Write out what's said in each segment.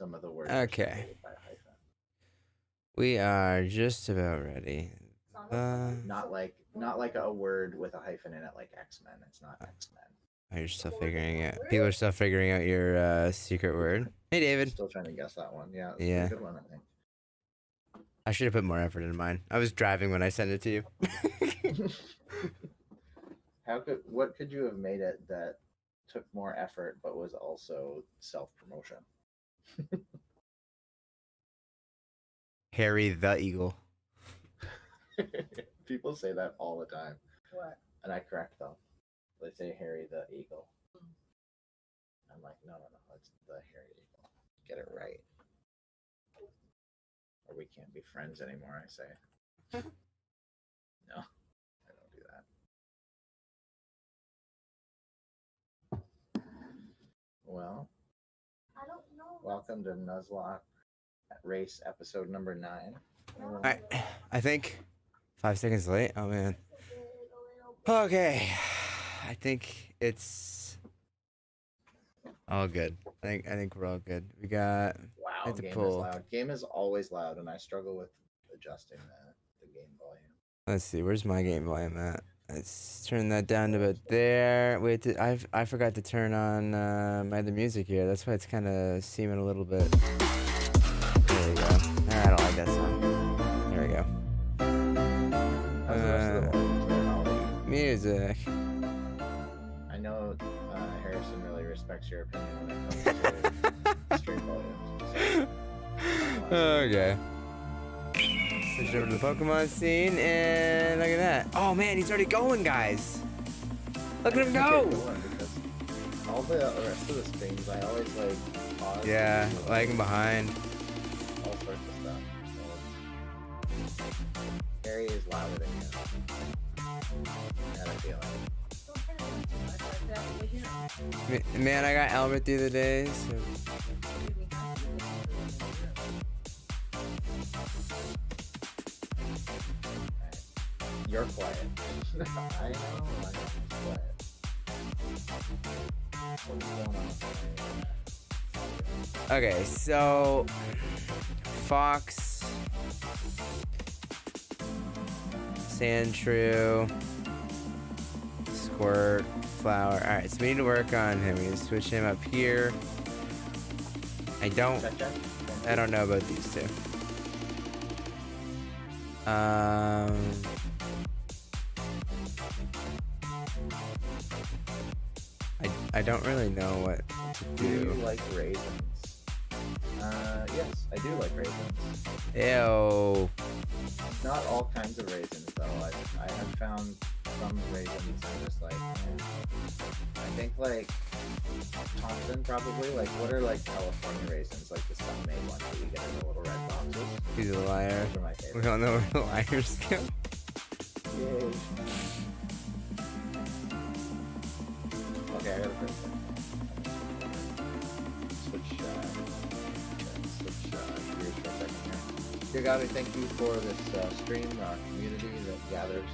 some of the words. Okay. By a hyphen. We are just about ready. Not like a word with a hyphen in it, like X-Men. It's not X-Men. You're still figuring it. People are still figuring out your secret word. Hey, David. Still trying to guess that one. Yeah. Yeah. A good one, I think. I should have put more effort into mine. I was driving when I sent it to you. What could you have made it that took more effort but was also self-promotion? Harry the Eagle. People say that all the time. What? And I correct them. They say Harry the Eagle. I'm like, no, it's the Harry Eagle. Get it right. Or we can't be friends anymore, I say. No, I don't do that. Well, I don't know. welcome to Nuzlocke Race episode number 9. Alright, I think 5 seconds late. Oh man. Okay, I think it's all good. I think we're all good. We got. Wow, game is loud. Game is always loud, and I struggle with adjusting the game volume. Let's see, where's my game volume at? Let's turn that down to about there. Wait, I forgot to turn on my other music here. That's why it's kind of seeming a little bit. There we go. I don't like that song. There we go. How's the rest of the volume? Music. I know Harrison really respects your opinion when it comes to stream volumes. So, Okay. Switch over to the Pokemon scene, and look at that. Oh man, he's already going, guys. Look at him go! All the rest of the streams, I always like pause. Yeah, lagging behind. All sorts of stuff. So, Harry is louder than you. I had a feeling. Man, I got Albert the other day, so... You're quiet. I know, I'm quiet. What's going on? Okay, so... Fox... Sandshrew... Squirt... Flower. Alright, so we need to work on him. We need to switch him up here. I don't know about these two. I don't really know what to do. Do you like raisins? Yes, I do like raisins. Ew. Not all kinds of raisins, though. I have found some raisins are just like, I think like Thompson probably. Like, what are like California raisins? Like the sun-made ones that you get in the little red boxes. He's a liar. Those are my favorite. We don't know where the liars go. Yay. Okay, I gotta press it. Switch gears for a second here. Dear God, we thank you for this stream, our community that gathers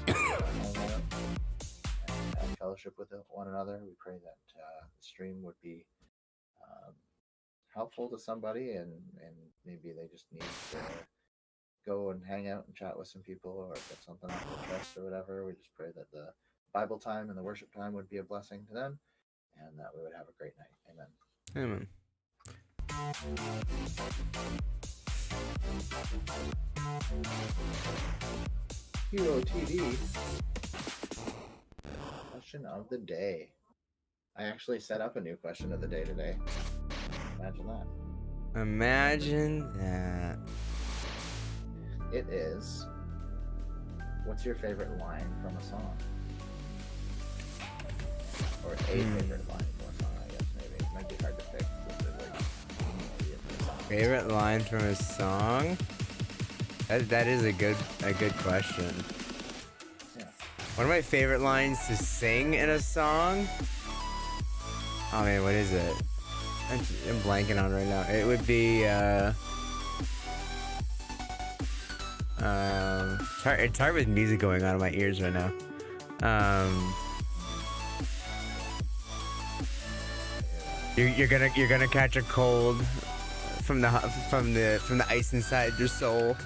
and fellowship with one another. We pray that the stream would be helpful to somebody, and maybe they just need to go and hang out and chat with some people, or get something off their chest or whatever. We just pray that the Bible time and the worship time would be a blessing to them, and that we would have a great night. Amen. Amen. Hero TV. Question of the day. I actually set up a new question of the day today. Imagine that. Imagine that. It is, what's your favorite line from a song? Or a favorite line from a song, I guess, maybe. It might be hard to pick. Favorite line from a song? That is a good question. Yeah. One of my favorite lines to sing in a song? Oh man, what is it? I'm blanking on right now. It would be it's hard with music going on in my ears right now. You're gonna catch a cold from the ice inside your soul.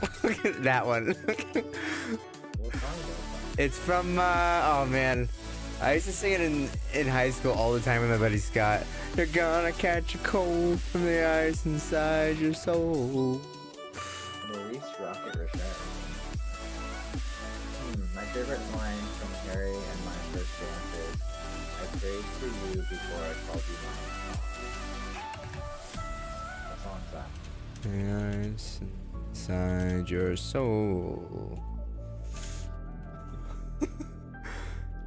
That one. What song is that? It's from oh man, I used to sing it in high school all the time with my buddy Scott. You're gonna catch a cold from the ice inside your soul. Maurice Rocket Richard. My favorite line from Harry and my first dance is, I prayed for you before I called you mine. What song is that? The ice inside your soul.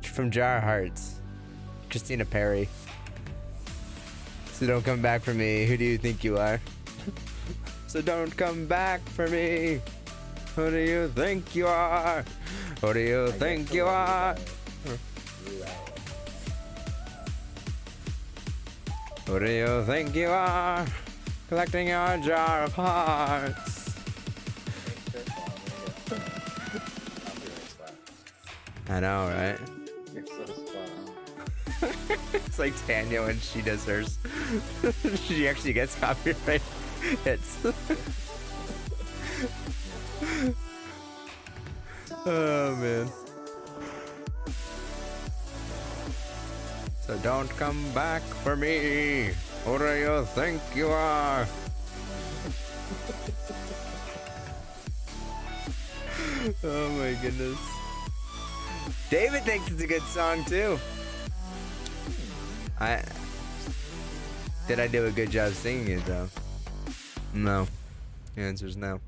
From Jar Hearts, Christina Perry. So don't come back for me. Who do you think you are? So don't come back for me. Who do you think you are? Who do you think you are? Who do you think you are? Collecting your jar of hearts. I know, right? You're so spot on. It's like Tanya when she does hers. She actually gets copyright hits. Oh man. So don't come back for me. Who do you think you are? Oh my goodness. David thinks it's a good song too. Did I do a good job singing it though? No. The answer is no.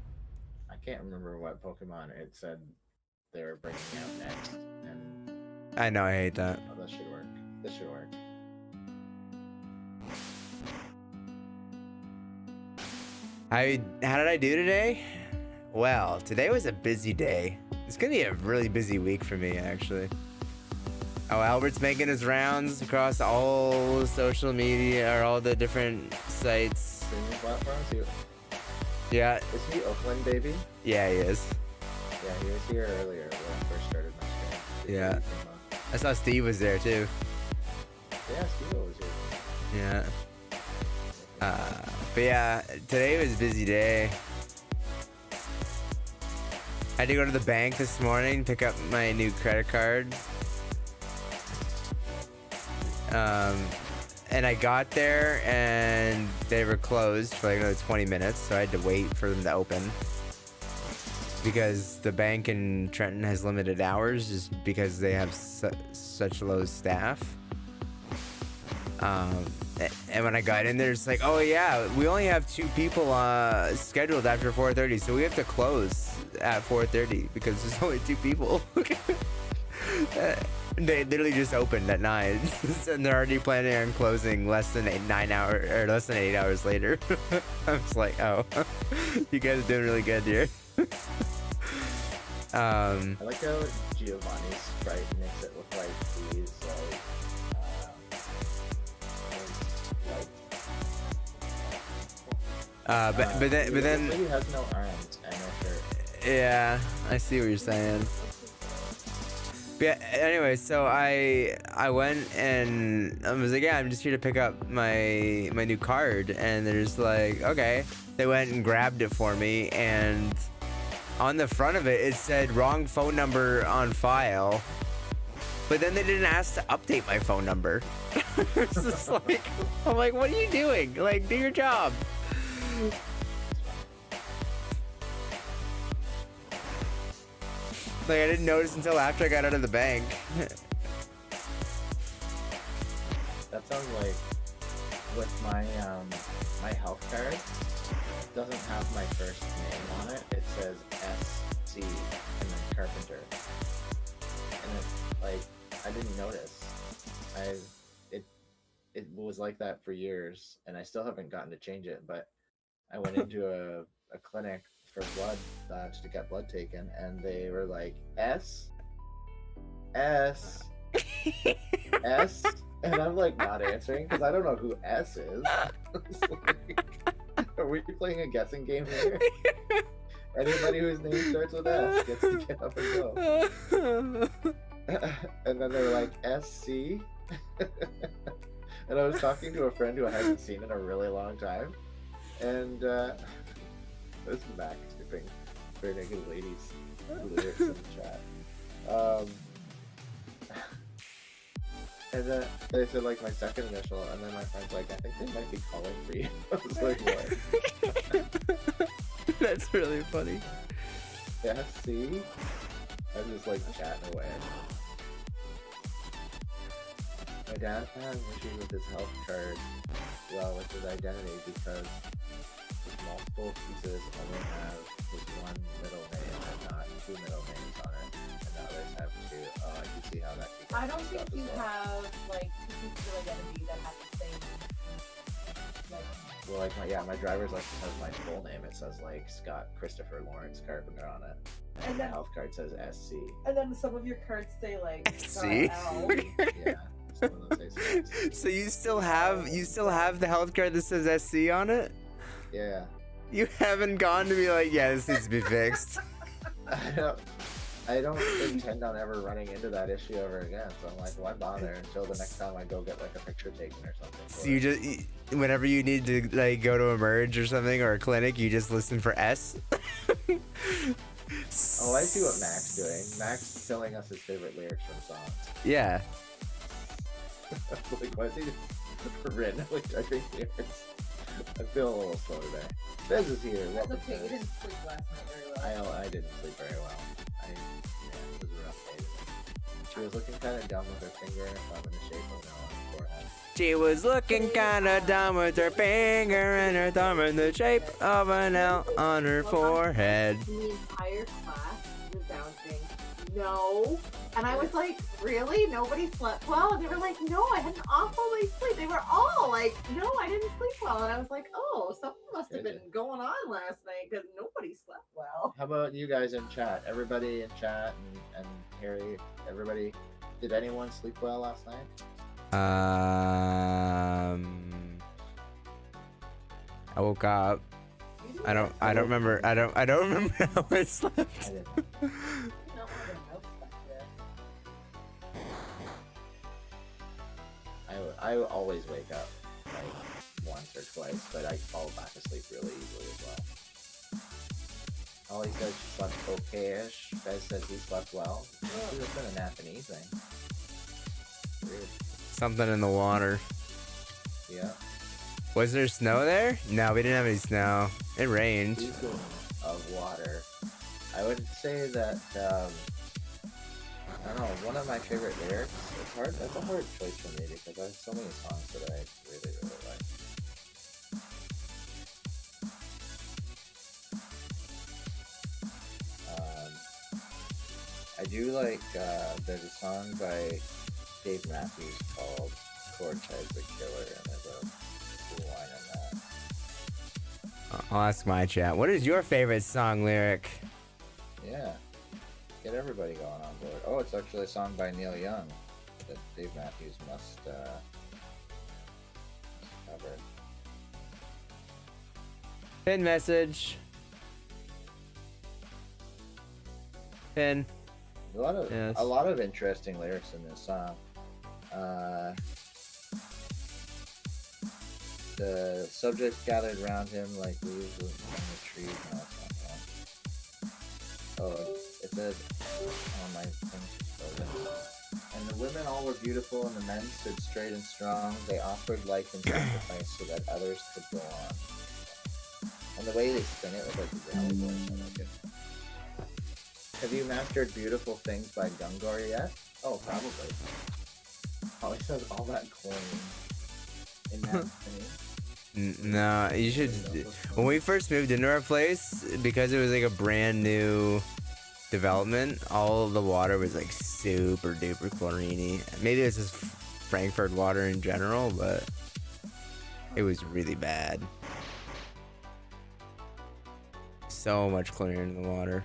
I can't remember what Pokemon it said they were bringing out next, and I know, I hate that. oh, this should work. This should work. How did I do today? Well, today was a busy day. It's gonna be a really busy week for me, actually. Oh, Albert's making his rounds across all social media, or all the different sites. Streaming platforms? Yeah. Is he Oakland, baby? Yeah, he is. Yeah, he was here earlier when I first started my stream. Yeah. He came on. I saw Steve was there too. Yeah, Steve was here. Yeah. But yeah, today was a busy day. I had to go to the bank this morning, pick up my new credit card. And I got there and they were closed for like another 20 minutes, so I had to wait for them to open. Because the bank in Trenton has limited hours just because they have such low staff. And when I got in there, it's like, oh yeah, we only have 2 people scheduled after 4:30, so we have to close at 4:30 because there's only 2 people. They literally just opened at 9, and they're already planning on closing less than 8 hours later. I was like, oh, you guys are doing really good here. I like how Giovanni's sprite makes it look like he's but then he has no arms and no shirt. yeah, I see what you're saying. But yeah, anyway, so I went and I was like, yeah, I'm just here to pick up my new card, and they're just like, okay. They went and grabbed it for me, and on the front of it, it said wrong phone number on file. But then they didn't ask to update my phone number. It's just like, I'm like, what are you doing? Like, do your job. Like, I didn't notice until after I got out of the bank. That sounds like with my my health card, it doesn't have my first name on it. It says SC and then Carpenter. And it's like, I didn't notice. It was like that for years, and I still haven't gotten to change it, but I went into a clinic for blood to get blood taken, and they were like, S, and I'm like not answering because I don't know who S is. Like, are we playing a guessing game here? Anybody whose name starts with S gets to get up and go. And then they were like, SC. And I was talking to a friend who I hadn't seen in a really long time. And this is Mac skipping Bare Naked Ladies lyrics in the chat. And then they said like my second initial, and then my friend's like, I think they might be calling for you. I was like, what? That's really funny. Yeah, see? I'm just like chatting away. My dad had an issue with his health card, well, with his identity, because his multiple pieces only have his one middle name and not two middle names on it, and the others have two. Oh, I can see how that could get I don't think messed up you as well. have like two pieces of identity that have the same. Like, Well, like my driver's license has my full name. It says like Scott Christopher Lawrence Carpenter on it. And And my then- health card says SC. and then some of your cards say like See? L. Yeah. Some of them say SC. So you still have the health card that says SC on it? Yeah. You haven't gone to be like, yeah, this needs to be fixed. I don't intend on ever running into that issue ever again. So I'm like, why bother until the next time I go get like a picture taken or something. So you just, whenever you need to like go to a merge or something or a clinic, you just listen for S. Oh, I see what Mac's doing. Mac's telling us his favorite lyrics from songs. Yeah. Like, why is he randomly typing lyrics? I feel a little slow today. Bez is here. That's Welcome, okay. You Bez. didn't sleep last night very well. I didn't sleep very well. It was a rough day today. She was looking kind of dumb with her finger and thumb in the shape of an L on her forehead. She was looking kinda dumb with her finger and her thumb in the shape of an L on her forehead. The entire class was bouncing. No. And I was like, really? Nobody slept well? And they were like, no, I had an awful night's sleep. They were all like, no, I didn't sleep well. And I was like, oh, something must have been going on last night because nobody slept well. How about you guys in chat? Everybody in chat and Harry, everybody. Did anyone sleep well last night? I woke up. I don't remember how I slept. I didn't. I always wake up like once or twice, but I fall back asleep really easily as well. Ollie says she slept okay-ish. Bez says he slept well. She was been a nap and evening. Weird. Something in the water. Yeah. Was there snow there? No, we didn't have any snow. It rained. Speaking of water, I would say that I don't know, one of my favorite lyrics. That's a hard choice for me because I have so many songs that I really, really like. I do like, there's a song by Dave Matthews called Cortez the Killer, and there's a cool line in that. I'll ask my chat. What is your favorite song lyric? Yeah. Get everybody going on board. Oh, it's actually a song by Neil Young that Dave Matthews must cover. Pin message. Pin. Yes. A lot of interesting lyrics in this song. The subjects gathered around him like leaves on the tree. No, that's not one. Oh, it says, oh, my thing's frozen. And the women all were beautiful, and the men stood straight and strong. They offered life and sacrifice so that others could go on. And the way they spin it with like the growly voice, I like it. Have you mastered Beautiful Things by Gungor yet? Oh, probably. Holly says all that coin in that thing. No, you should. When we first moved into our place, because it was like a brand new development, all of the water was like super duper chlorine-y. Maybe it's just Frankfurt water in general, but it was really bad. So much chlorine in the water.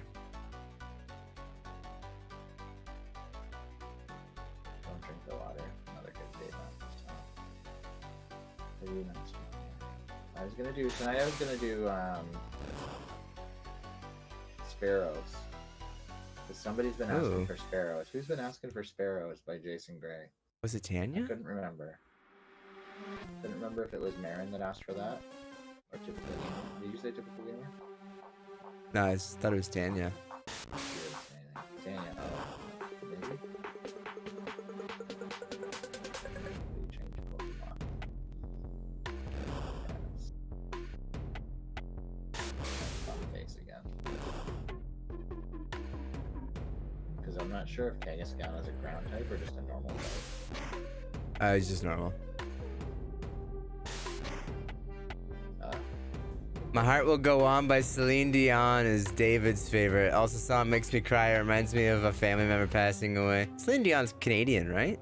Don't drink the water. Another good day. Maybe not. I was gonna do tonight. I was gonna do sparrows. Because somebody's been asking Ooh. for sparrows. Who's been asking for sparrows by Jason Gray? Was it I Tanya? couldn't remember. Couldn't remember if it was Marin that asked for that, Or typical gamer? Did you say typical gamer? No, I just thought it was Tanya. Tanya, maybe? We changed Pokemon. Yes. On the face again. Because I'm not sure if Kangaskhan is a ground type or just a normal type. It's just normal. My Heart Will Go On by Celine Dion is David's favorite. Also, song makes me cry. It reminds me of a family member passing away. Celine Dion's Canadian, right?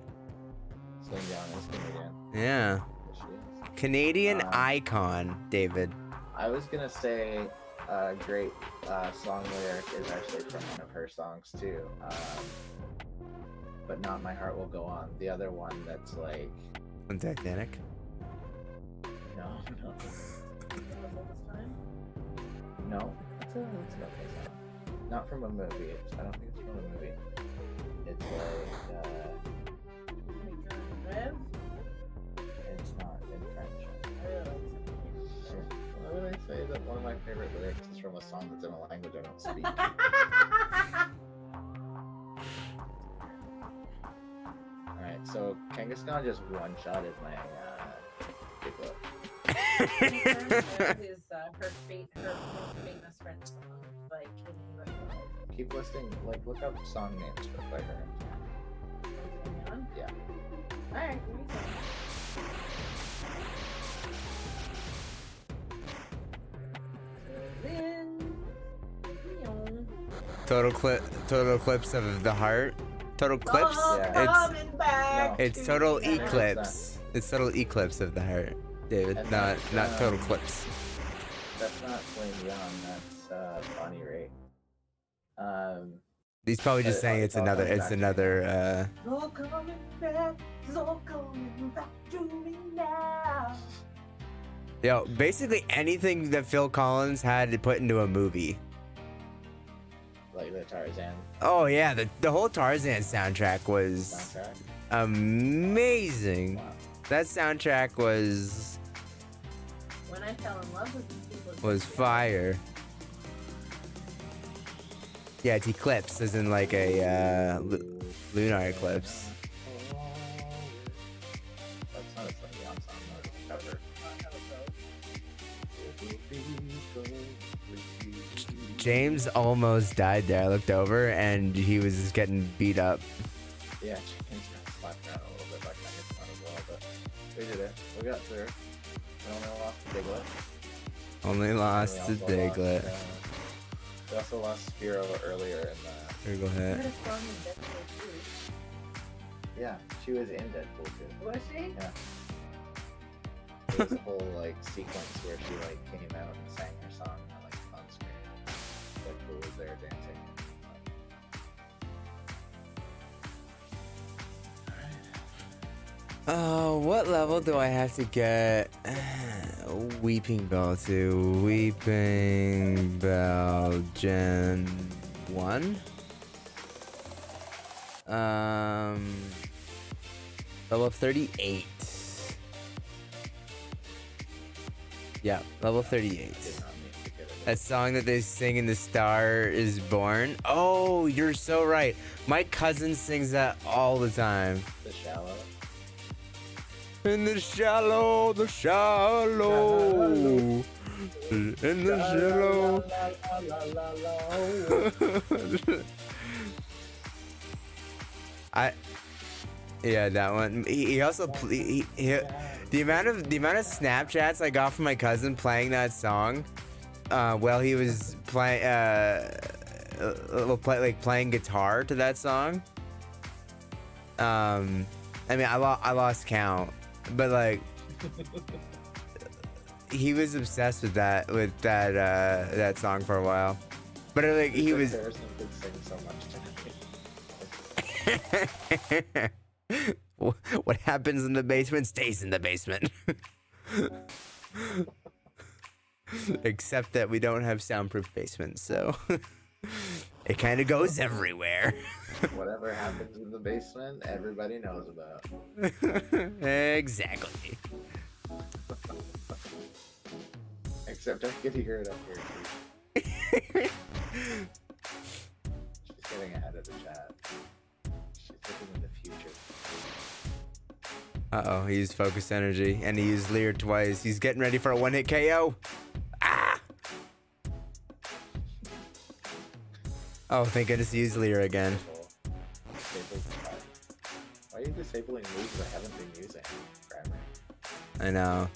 Celine Dion is Canadian. Yeah. Yes, she is. Canadian icon, David. I was gonna say a great song lyric is actually from one of her songs too, but not My Heart Will Go On. The other one that's like On Titanic. no, no, it's an okay song. Not from a movie. I don't think it's from a movie. It's like it's not in French. Why would I say that one of my favorite lyrics is from a song that's in a language I don't speak? Alright, so Kangaskhan just one-shotted my Piglet. Is her most famous French song by Kenny West. Keep listing, like, look up song names for by her. Yeah. Alright, give me some. Total Eclipse of the Heart. Total Eclipse? Yeah. It's Total Eclipse. It's Total Eclipse of the Heart, David. And Not that's, Total Eclipse. That's not Celine Dion, that's Bonnie Raitt. He's probably just saying it's another. It's another. It's all coming back to me now. Yo, basically anything that Phil Collins had to put into a movie. Like the Tarzan Oh yeah, the whole Tarzan soundtrack was soundtrack. amazing. Wow. That soundtrack was When I fell in love with these people. fire. Yeah, it's eclipse, as in like a lunar eclipse. That's not a Celine Dion song, that was a cover. James almost died there. I looked over and he was just getting beat up. Yeah, James got slapped around a little bit by Kangaskhan as well, but we did it. We got through. We only lost to Diglett. Only lost to We also Diglett. lost, we also lost Spiro earlier in the... Here, go I ahead. heard a song in Deadpool too. Yeah, she was in Deadpool too. Was she? Yeah. There was a whole like sequence where she like came out and sang her song like on screen. Deadpool was there dancing. Oh, what level do I have to get Weeping Bell to? Weeping Bell Gen 1? Level 38. Yeah, level 38. Did not mean to get it. That song that they sing in The Star Is Born. Oh, you're so right. My cousin sings that all the time. The Shallow. In the shallow, the shallow. In the shallow. Yeah, that one. He also the amount of Snapchats I got from my cousin playing that song, while he was playing playing guitar to that song. I mean, I lost count, but like he was obsessed with that song for a while. But like he was. Harrison could sing so much to me. What happens in the basement stays in the basement. Except that we don't have soundproof basements, so it kind of goes everywhere. Whatever happens in the basement, everybody knows about. Exactly. Except I could hear it up here too. She's getting ahead of the chat. She's looking in the future. Uh-oh, he used focus energy, and he used Lear twice. He's getting ready for a one-hit KO. Ah! Oh, thank goodness he used Lear again. Why are you disabling moves I haven't been using? Grammar. I know.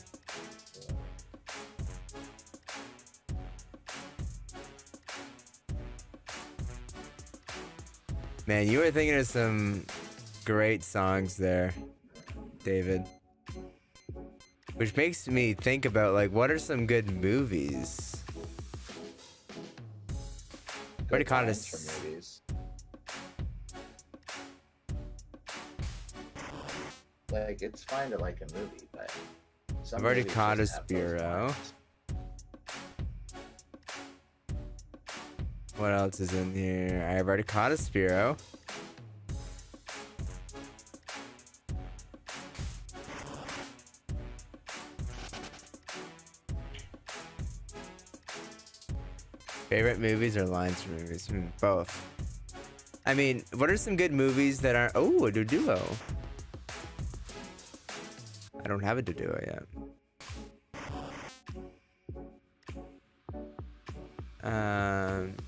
Man, you were thinking of some great songs there, David. Which makes me think about, like, what are some good movies? Already caught us from movies. Like, it's fine to like a movie, but some I've already movies caught a just have those Spiro. moments. What else is in here? I've already caught a Spiro. Favorite movies or lines from movies? Both. I mean, what are some good movies that are... Oh, a duo. I don't have a duo yet.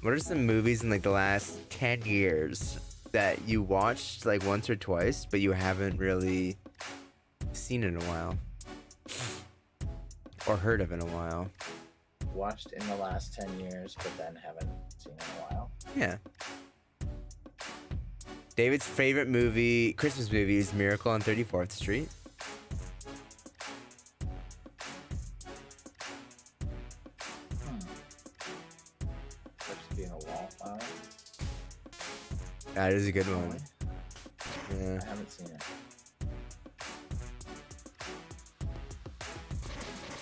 What are some movies in like the last 10 years that you watched like once or twice, but you haven't really seen in a while? Or heard of in a while? Watched in the last 10 years, but then haven't seen in a while. Yeah. David's favorite movie, Christmas movie, is Miracle on 34th Street. That is a good one. Yeah. I haven't seen it.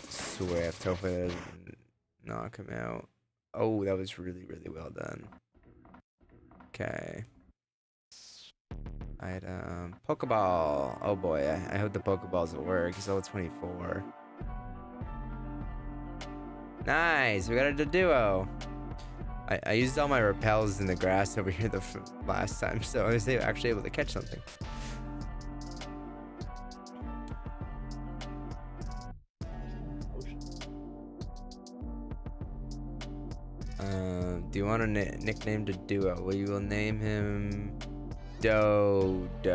Swift. Hopefully that doesn't knock him out. Oh, that was really, really well done. Okay. Item. Pokeball. Oh boy, I hope the Pokeballs will work. He's level 24. Nice, we got a duo. I used all my repels in the grass over here the last time, so I was actually able to catch something. Do you want a nickname to duo? We will name him Dodo.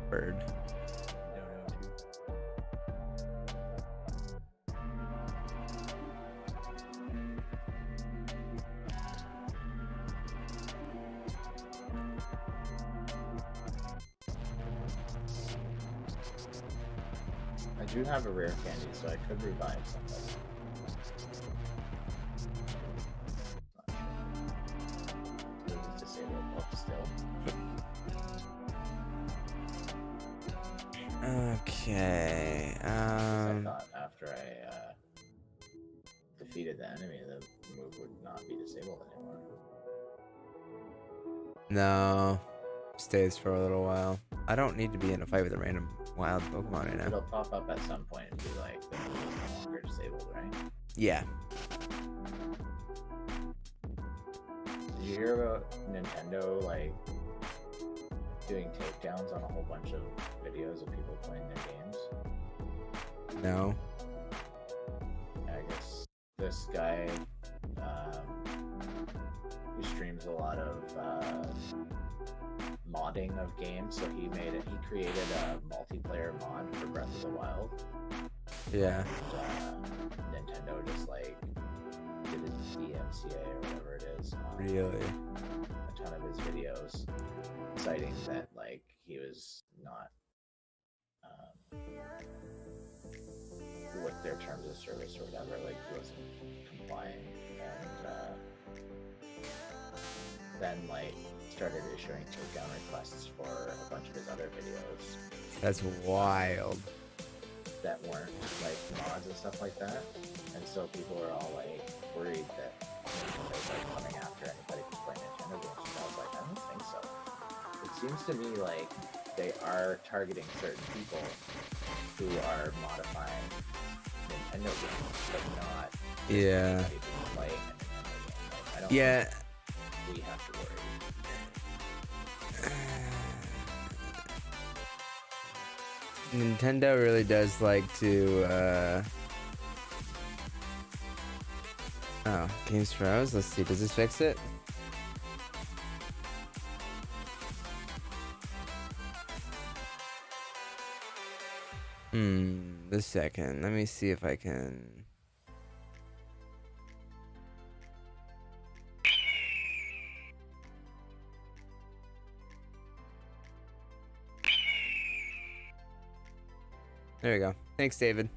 Bird. I do have a rare candy, so I could revive somebody. Not sure. Disable both still. Okay. I thought after I defeated the enemy, the move would not be disabled anymore. No. Stays for a little while. I don't need to be in a fight with a random wild Pokemon right now. It'll pop up at some point and be like, the move is no longer disabled, right? Yeah. Did you hear about Nintendo, like, doing takedowns on a whole bunch of videos of people playing their games? No. I guess this guy, who streams a lot of, modding of games, so he created a multiplayer mod for Breath of the Wild. Yeah. And, Nintendo just like did a DMCA or whatever it is on Really? a ton of his videos, citing that like he was not with their terms of service or whatever, like he wasn't complying, and then like started issuing takedown requests for a bunch of his other videos That's wild. that weren't like mods and stuff like that, and so people were all like worried that Nintendo was like coming after anybody who's playing Nintendo games. And I was like, I don't think so. It seems to me like they are targeting certain people who are modifying Nintendo games, but not Yeah. anybody who's playing a Nintendo game. Like, I don't Yeah. think we have to worry. Nintendo really does like to, oh, games froze. Let's see, does this fix it? This second. Let me see if I can. There we go. Thanks, David.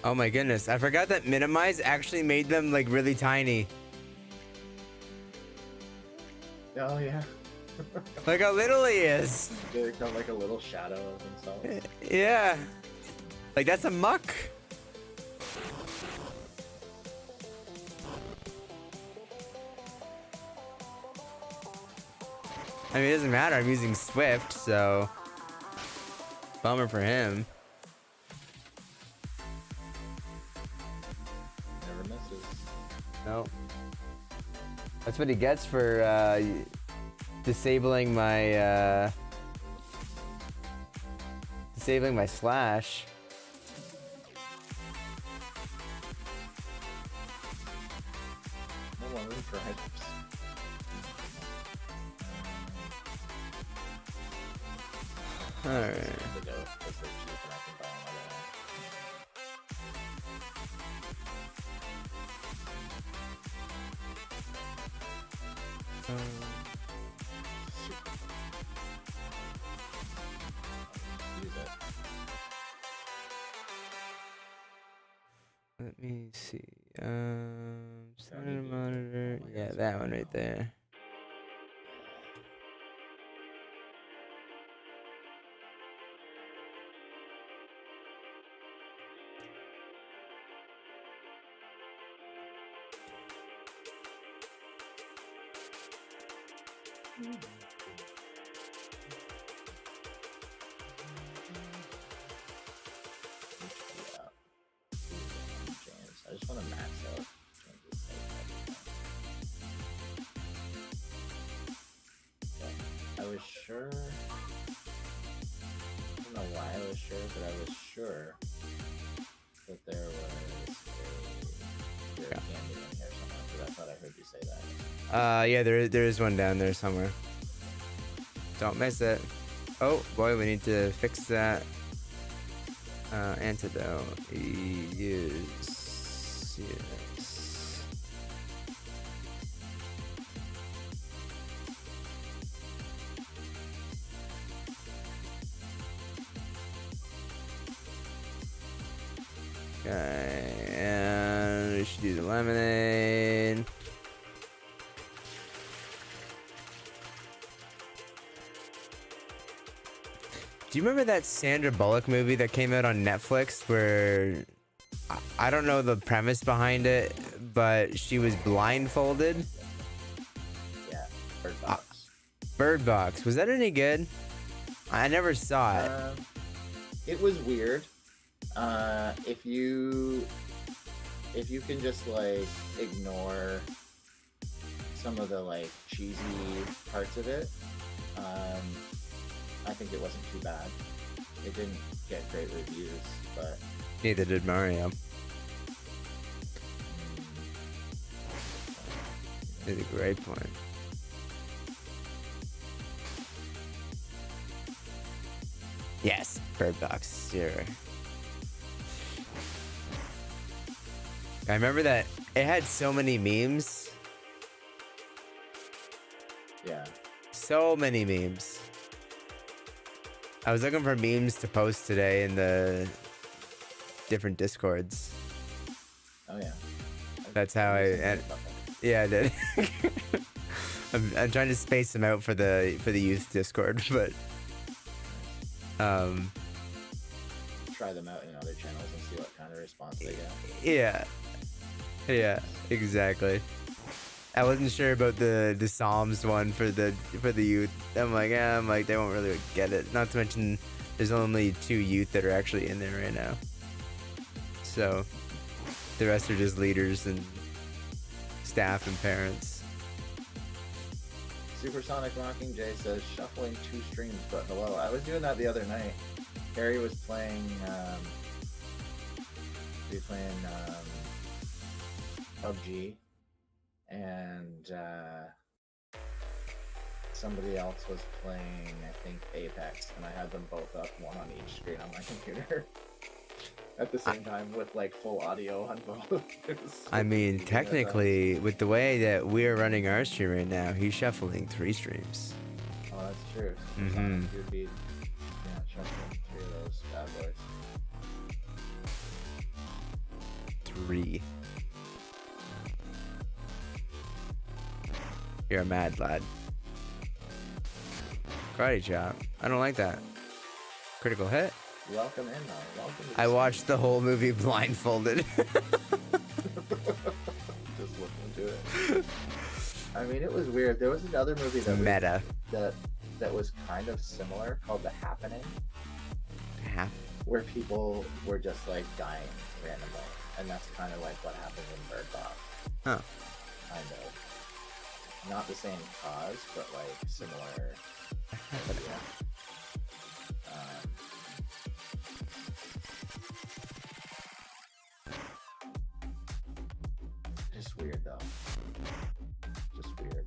Oh my goodness, I forgot that minimize actually made them like really tiny. Oh yeah. Look how little he is. They become like a little shadow of themselves. Yeah. Like that's a muck. I mean, it doesn't matter. I'm using Swift, so bummer for him. Never misses. No. That's what he gets for disabling my slash. No one really drives. Alright. To go because they're cheap and I can buy another one. Use it. Let me see. Center monitor. Yeah, that one right there. James, I just want to max out James's save. I was sure. I don't know why I was sure, but I was sure that there was a beer candy in here somewhere, because I thought I heard you say that. Yeah, there is one down there somewhere. Don't miss it. Oh boy, we need to fix that. Antidote. Use. Yes. Okay, and we should do the lemonade. Do you remember that Sandra Bullock movie that came out on Netflix where I don't know the premise behind it, but she was blindfolded? Yeah, Bird Box. Bird Box. Was that any good? I never saw it. It was weird. If you can just like ignore some of the like cheesy parts of it, I think it wasn't too bad. It didn't get great reviews, but Neither did Mario. That's a great point. Yes, Bird Box, sure. I remember that it had so many memes. yeah. So many memes. I was looking for memes to post today in the different Discords. Oh yeah. That's how yeah, I did. I'm trying to space them out for the youth Discord, but try them out in other channels and see what kind of response they get. yeah, exactly. I wasn't sure about the Psalms one for the youth. I'm like they won't really get it. Not to mention There's only 2 youth that are actually in there right now. So the rest are just leaders and staff and parents. Supersonic Rocking Jay says shuffling 2 streams, but hello. I was doing that the other night. Harry was playing PUBG, and somebody else was playing, I think, Apex, and I had them both up, one on each screen on my computer at the same time with like full audio on both. I mean, technically, with the way that we're running our stream right now, he's shuffling 3 streams. Oh, that's true. Mm-hmm. You would be, shuffling 3 of those bad boys. 3. You're a mad lad. Karate chop. I don't like that. Critical hit. Welcome in, though. Welcome. To I watched the whole movie blindfolded. Just looking to it. I mean, it was weird. There was another movie that Meta. that was kind of similar called The Happening, where people were just like dying randomly, and that's kind of like what happened in Bird Box. Huh. Kind of. Not the same cause, but like similar. Idea. Just weird though. Just weird.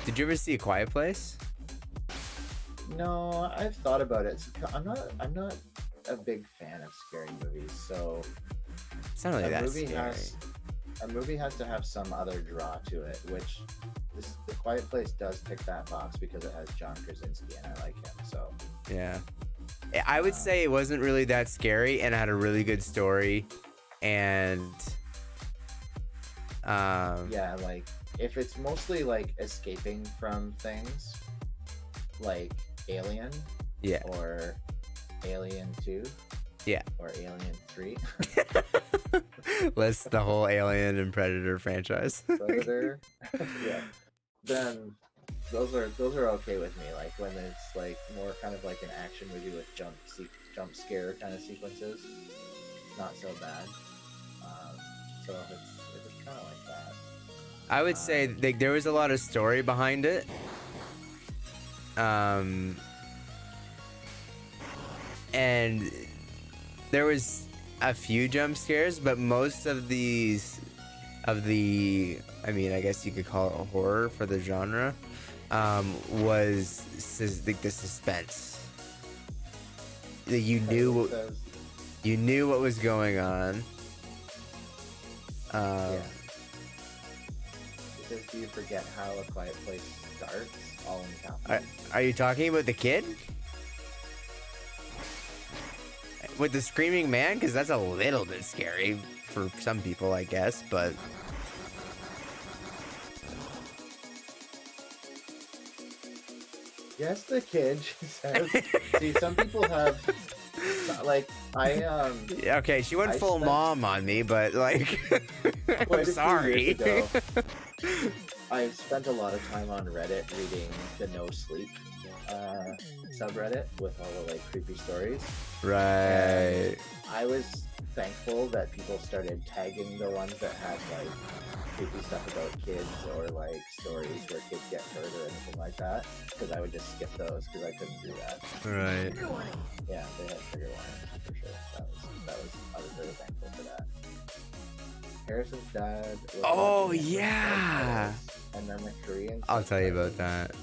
Did you ever see A Quiet Place? No, I've thought about it. I'm not a big fan of scary movies, so It's not really that scary. A movie has to have some other draw to it, which The Quiet Place does tick that box because it has John Krasinski and I like him. So Yeah. I would say it wasn't really that scary and it had a really good story. And yeah, like if it's mostly like escaping from things like Alien, yeah, or Alien 2, yeah, or Alien 3, list the whole Alien and Predator franchise. Predator, yeah, then those are okay with me. Like when it's like more kind of like an action movie with jump scare kind of sequences, not so bad. So if it's kind of like that, I would say like there was a lot of story behind it. And there was a few jump scares, but most of the, I mean, I guess you could call it a horror for the genre, was like the suspense. That you knew what was going on. Yeah. Because do you forget how A Quiet Place starts? All in capital. Are you talking about the kid? With the screaming man? Because that's a little bit scary for some people, I guess, but... Yes, the kid, she says. See, some people have... Like, Okay, she went full mom on me, but, like... I'm sorry. I spent a lot of time on Reddit reading the No Sleep subreddit with all the like creepy stories. Right. And I was thankful that people started tagging the ones that had like creepy stuff about kids or like stories where kids get hurt or anything like that, because I would just skip those because I couldn't do that. Right. Yeah, they had trigger warnings for sure. I was really thankful for that. Harrison's dad was yeah. And then the Korean. I'll tell you about that.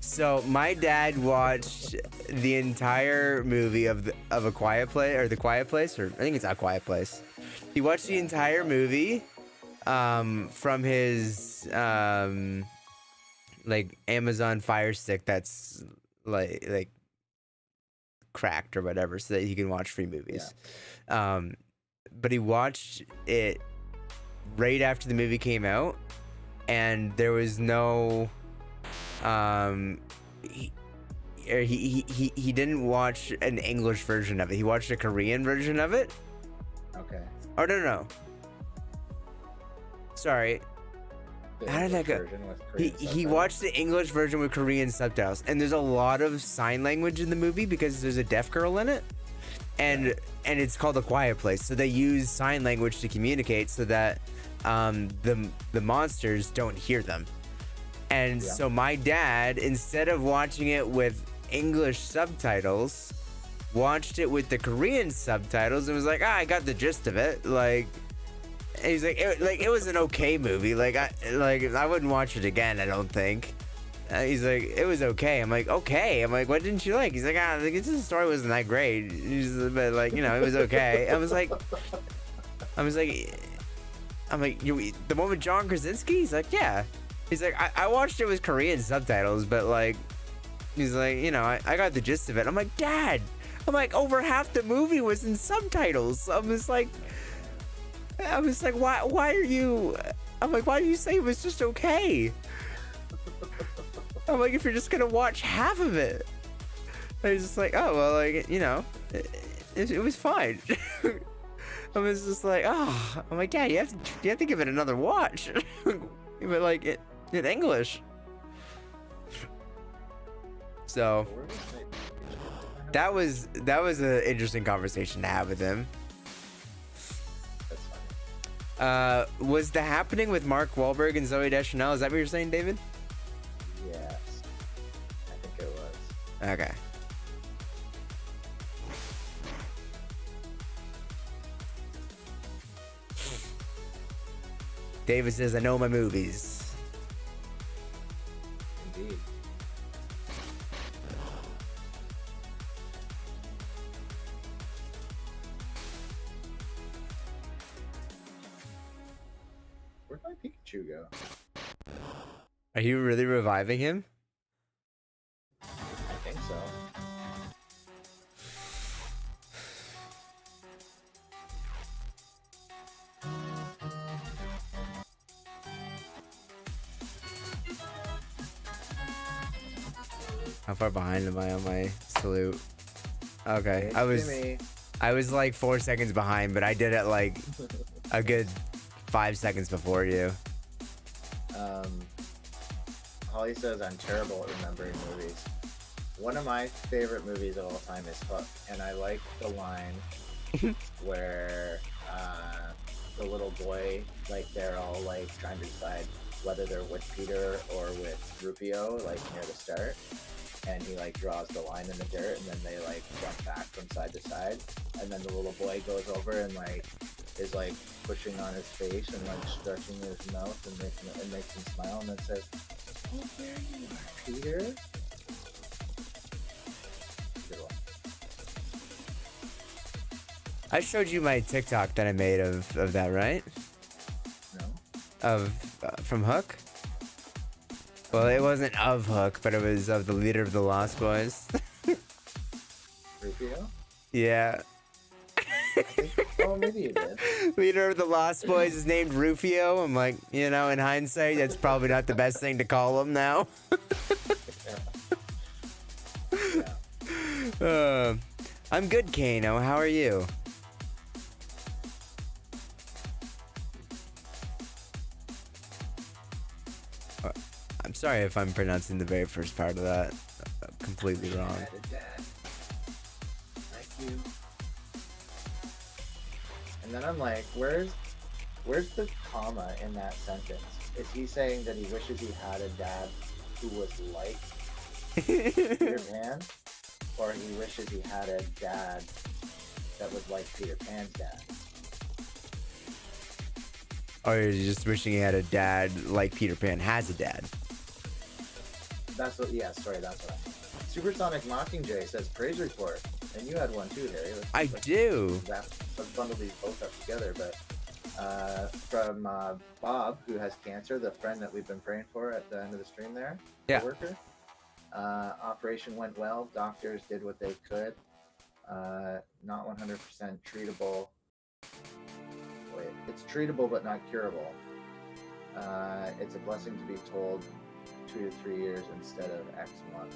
So my dad watched the entire movie of A Quiet Place, or The Quiet Place, or I think it's A Quiet Place. He watched the entire movie from his like Amazon Fire Stick that's like cracked or whatever, so that he can watch free movies. Yeah. But he watched it right after the movie came out, and there was no he didn't watch an English version of it. He watched a Korean version of it. Okay. Oh no. Sorry. The How did that English go? version with He Korean he subtitles. watched the English version with Korean subtitles, and there's a lot of sign language in the movie because there's a deaf girl in it, and it's called A Quiet Place. So they use sign language to communicate so that the monsters don't hear them. And Yeah. so my dad, instead of watching it with English subtitles, watched it with the Korean subtitles and was like, I got the gist of it. Like, and he's like, it was an okay movie. I wouldn't watch it again. I don't think. He's like, it was okay. I'm like, okay. I'm like, what didn't you like? He's like, the story wasn't that great. But like, it was okay. I was like, the one with John Krasinski? He's like, yeah. He's like, I watched it with Korean subtitles, but like, he's like, I got the gist of it. I'm like, Dad. I'm like, over half the movie was in subtitles. I was like, why are you? I'm like, why do you say it was just okay? I'm like, if you're just gonna watch half of it. I was just like, oh well, like it was fine. I was just like, oh, I'm like, Dad, you have to give it another watch, but like in English. So that was an interesting conversation to have with him. That's funny. Was The Happening with Mark Wahlberg and Zooey Deschanel? Is that what you're saying, David? Yes. I think it was. Okay. David says, I know my movies. Indeed. Where'd my Pikachu go? Are you really reviving him? I think so. How far behind am I on my salute? Okay, Hey, Jimmy. I was like 4 seconds behind, but I did it like a good 5 seconds before you. Holly says I'm terrible at remembering movies. One of my favorite movies of all time is Hook, and I like the line where the little boy, like they're all like trying to decide whether they're with Peter or with Rufio, like near the start, and he like draws the line in the dirt, and then they like jump back from side to side, and then the little boy goes over and like is like pushing on his face and like stretching his mouth and makes him smile, and then says, "Oh, there you are, Peter." Good one. I showed you my TikTok that I made of that, right? No. From Hook? Well, it wasn't of Hook, but it was of the leader of the Lost Boys. Rufio? Yeah. Oh, maybe you did. Leader of the Lost Boys is named Rufio. I'm like, in hindsight, that's probably not the best thing to call him now. Yeah. I'm good, Kano. How are you? I'm sorry if I'm pronouncing the very first part of that completely wrong. Dad. Like you. And then I'm like, where's the comma in that sentence? Is he saying that he wishes he had a dad who was like Peter Pan? Or he wishes he had a dad that was like Peter Pan's dad? Or you're just wishing he had a dad like Peter Pan has a dad. That's what, yeah, sorry, that's what I mean. Supersonic Mockingjay says praise report. And you had one too, Harry. Let's do. Let's bundle these both up together. But from Bob, who has cancer, the friend that we've been praying for at the end of the stream there, Yeah. the worker. Operation went well. Doctors did what they could. Not 100% treatable. Wait, it's treatable but not curable. It's a blessing to be told 2 to 3 years instead of X months.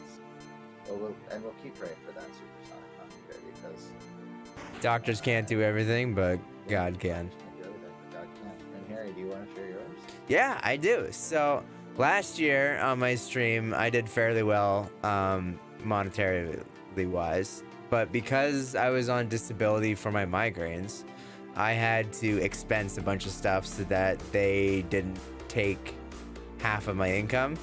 We'll keep praying for that Supersonic Mockingjay because Doctors can't do everything, but God can. Can't do everything, but God can. And Harry, do you want to share yours? Yeah, I do. So last year on my stream, I did fairly well, monetarily wise. But because I was on disability for my migraines, I had to expense a bunch of stuff so that they didn't take half of my income,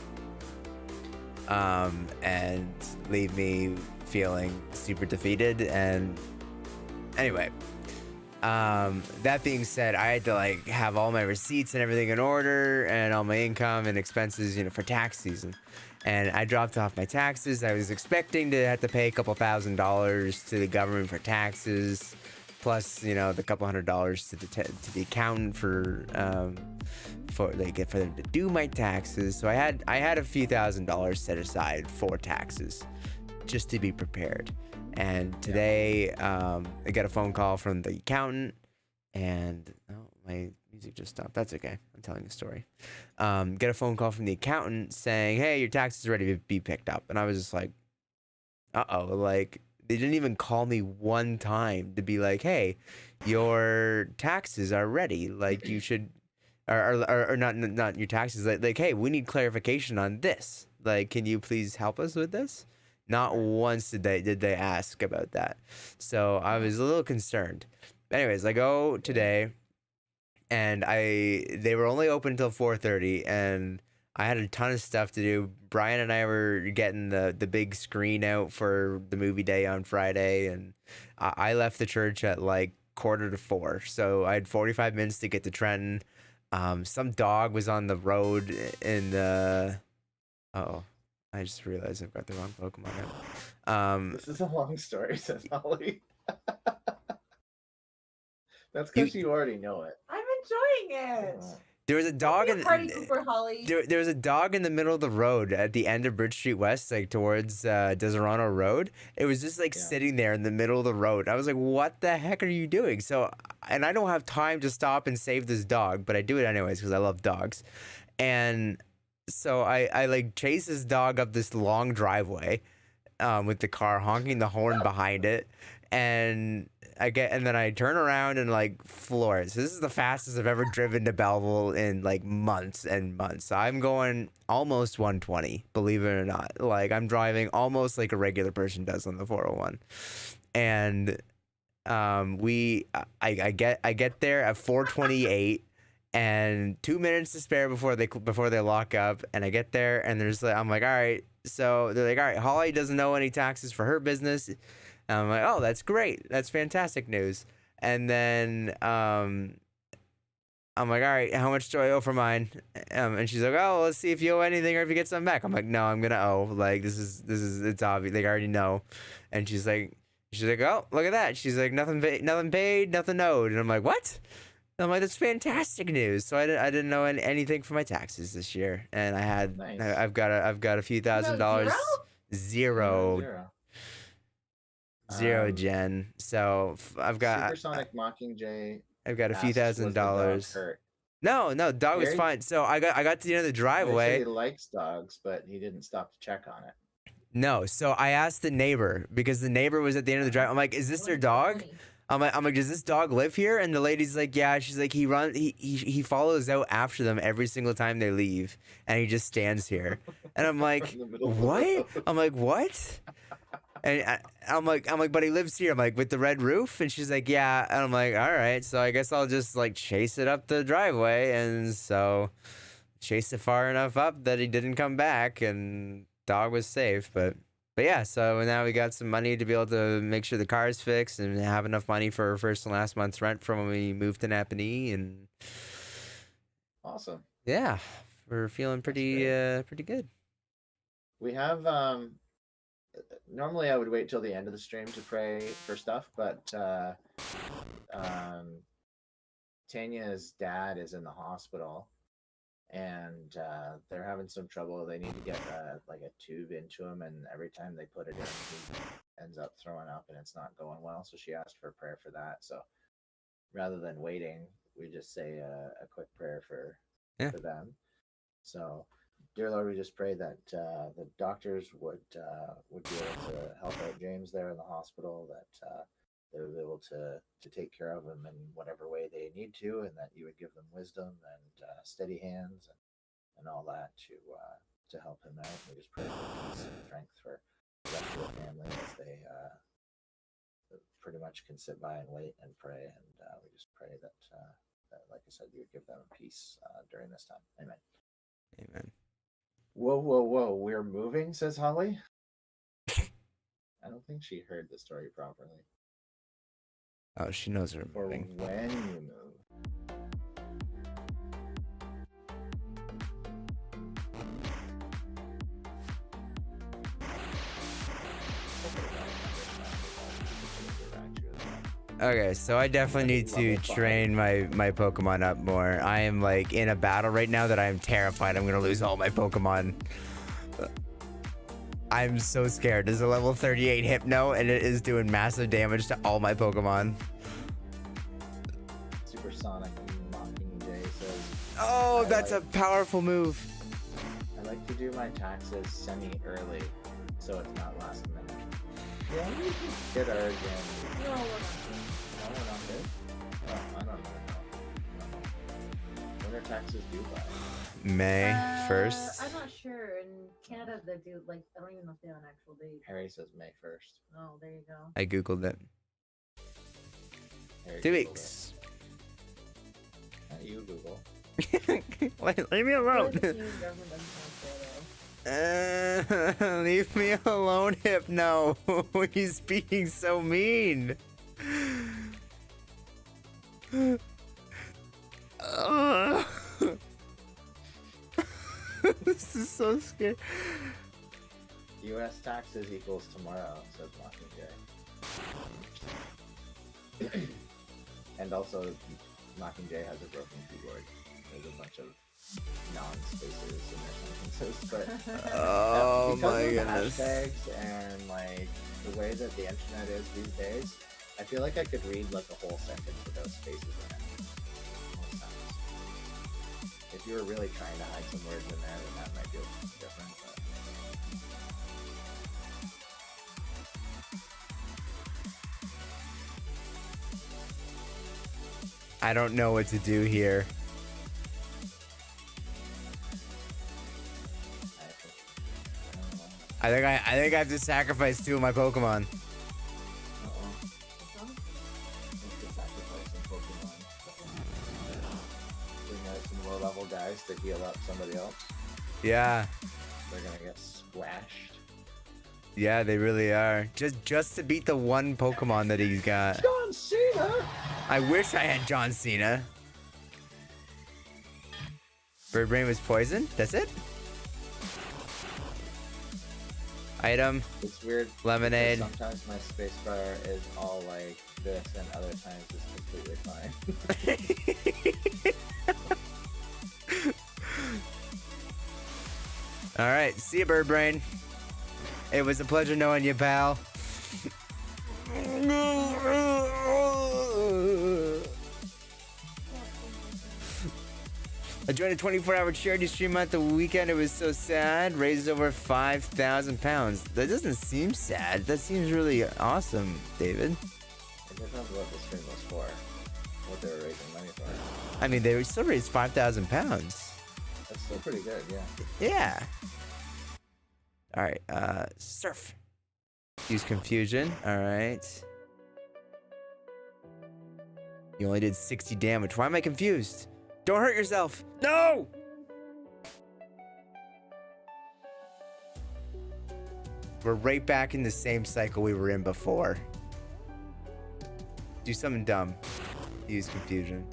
and leave me feeling super defeated. And anyway, that being said, I had to like have all my receipts and everything in order and all my income and expenses, for tax season. And I dropped off my taxes. I was expecting to have to pay a couple $1,000s to the government for taxes, plus the couple $100s to the accountant for them to do my taxes. So I had a few $1,000s set aside for taxes, just to be prepared. And today, I got a phone call from the accountant, and my music just stopped. That's okay. I'm telling a story. Get a phone call from the accountant saying, "Hey, your taxes are ready to be picked up." And I was just like, "Uh-oh!" Like, they didn't even call me one time to be like, "Hey, your taxes are ready. Like, you should." Or not your taxes. Like, hey, we need clarification on this. Like, can you please help us with this? Not once did they ask about that. So I was a little concerned. Anyways, I go today, and they were only open until 4:30, and I had a ton of stuff to do. Brian and I were getting the big screen out for the movie day on Friday, and I left the church at like 3:45. So I had 45 minutes to get to Trenton. Some dog was on the road in the... Uh-oh. I just realized I've got the wrong Pokemon out. This is a long story, says Holly. That's because you already know it. I'm enjoying it. There was a dog in Party pooper, Holly. there was a dog in the middle of the road at the end of Bridge Street West, like towards Deserano Road. It was just like sitting there in the middle of the road. I was like, "What the heck are you doing?" So, and I don't have time to stop and save this dog, but I do it anyways because I love dogs. And so I like chase this dog up this long driveway, with the car honking the horn behind it, and then I turn around and like floor it. So this is the fastest I've ever driven to Belleville in like months and months. So I'm going almost 120, believe it or not. Like, I'm driving almost like a regular person does on the 401. And I get there at 4:28 and 2 minutes to spare before they lock up. And I get there, and I'm like, all right. So they're like, all right, Holly doesn't know any taxes for her business. And I'm like, oh, that's great. That's fantastic news. And then I'm like, all right, how much do I owe for mine? And she's like, oh, let's see if you owe anything or if you get something back. I'm like, no, I'm gonna owe. Like, this is it's obvious. Like, I already know. And she's like, oh, look at that. She's like, nothing paid, nothing owed. And I'm like, what? And I'm like, that's fantastic news. So I didn't know anything for my taxes this year, and Nice. I've got a few $1,000. Zero. Jen. So I've got Supersonic Mockingjay. I've got a few asked, was the dog $1,000. hurt? No, dog was Gary? fine. So I got to the end of the They say driveway. he likes dogs, but he didn't stop to check on it. No, so I asked the neighbor, because the neighbor was at the end of the drive. I'm like, is this their dog? I'm like, does this dog live here? And the lady's like, yeah. She's like, he follows out after them every single time they leave, and he just stands here. And I'm like, In the middle of the what? road. I'm like, what? And I'm like, but he lives here. I'm like, with the red roof? And she's like, yeah. And I'm like, all right. So I guess I'll just like chase it up the driveway. And so chased it far enough up that he didn't come back, and dog was safe. But yeah, so now we got some money to be able to make sure the car is fixed and have enough money for first and last month's rent from when we moved to Napanee. And Awesome. yeah, we're feeling pretty good. We have normally I would wait till the end of the stream to pray for stuff, but Tanya's dad is in the hospital, and they're having some trouble. They need to get like a tube into him, and every time they put it in, he ends up throwing up, and it's not going well. So she asked for prayer for that. So rather than waiting, we just say a quick prayer for them. So, dear Lord, we just pray that the doctors would be able to help out James there in the hospital, that they would be able to take care of them in whatever way they need to, and that you would give them wisdom and steady hands and all that to help him out. We just pray for peace and strength for the rest of the family as they pretty much can sit by and wait and pray. And we just pray that, like I said, you would give them peace during this time. Amen. Amen. Whoa, whoa, whoa. We're moving, says Holly. I don't think she heard the story properly. Oh, she knows we're For moving. when you move. Okay, so I definitely need to train my Pokemon up more. I am like in a battle right now that I am terrified I'm gonna lose all my Pokemon. I'm so scared. There's a level 38 Hypno and it is doing massive damage to all my Pokemon. Supersonic Mockingjay says, Oh, that's a powerful move. I like to do my taxes semi-early, so it's not last minute. Yeah, we should get ours in. No, we're not. No, we're not good. Oh, I don't know. When are taxes due by? May 1st. I'm not sure. In Canada, they do, like, I don't even know if they have an actual date. Harry says May 1st. Oh, there you go. I googled it. Harry 2 Googled weeks. it. You Google. Leave me alone. The Canadian government doesn't sound fair, though. Leave me alone, Hypno. He's being so mean. This is so scary. U.S. taxes equals tomorrow, says Mockingjay. And also, Mockingjay has a broken keyboard. There's a bunch of non-spacers in their sentences, but Oh because my of goodness. hashtags and like the way that the internet is these days, I feel like I could read like a whole sentence without spaces in it. Most times. If you were really trying to hide some words in there, then that might be different. But... I don't know what to do here. I think I have to sacrifice 2 of my Pokemon. Some low level guys to heal up somebody else. Yeah. They're gonna get splashed. Yeah, they really are. Just to beat the one Pokemon that he's got. John Cena! I wish I had John Cena. Bird Brain was poisoned? That's it? Item. It's weird. Lemonade. Sometimes my spacebar is all like this, and other times it's completely fine. Alright, see you, Bird Brain. It was a pleasure knowing you, pal. I joined a 24-hour charity stream at the weekend. It was so sad. Raised over 5,000 pounds. That doesn't seem sad. That seems really awesome, David. It depends what the stream was for. What they were raising money for. I mean, they still raised 5,000 pounds. That's still pretty good, yeah. Yeah. All right. Surf. Use confusion. All right. You only did 60 damage. Why am I confused? Don't hurt yourself. No! We're right back in the same cycle we were in before. Do something dumb. Use confusion.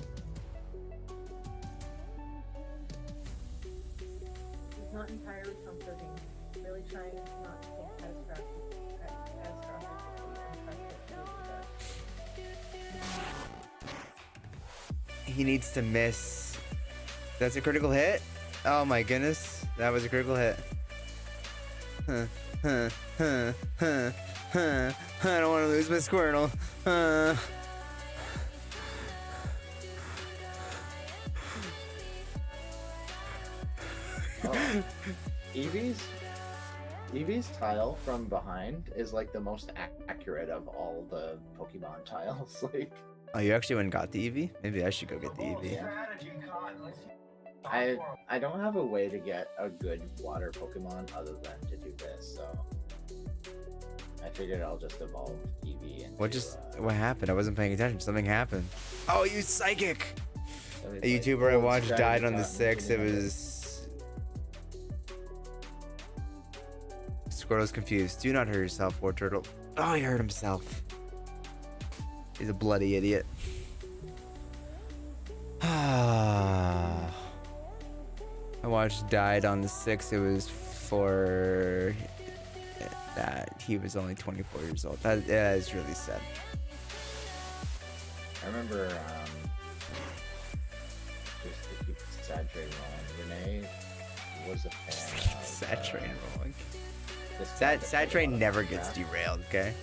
It's not entirely comforting. Really trying not to think catastrophic He needs to miss. That's a critical hit? Oh my goodness. That was a critical hit. I don't want to lose my Squirtle. Oh. Eevees? Eevee's tile from behind is like the most accurate of all the Pokemon tiles. Like, Oh, you actually went and got the Eevee? Maybe I should go get the Eevee. I don't have a way to get a good water Pokemon other than to do this, so I figured I'll just evolve Eevee into, What happened? I wasn't paying attention. Something happened. Oh, you psychic! somebody's A like, YouTuber I "Oh, watched strategy died on the button, 6th. It can you have was... Squirtle's confused. Do not hurt yourself, War Turtle. Oh, he hurt himself. He's a bloody idiot. I watched died on the 6th. It was for that he was only 24 years old. That is really sad. I remember, just to keep sad train rolling, Renee was a fan of... Sad train rolling. this Sad guy that played a train lot of never gets Minecraft. derailed, okay?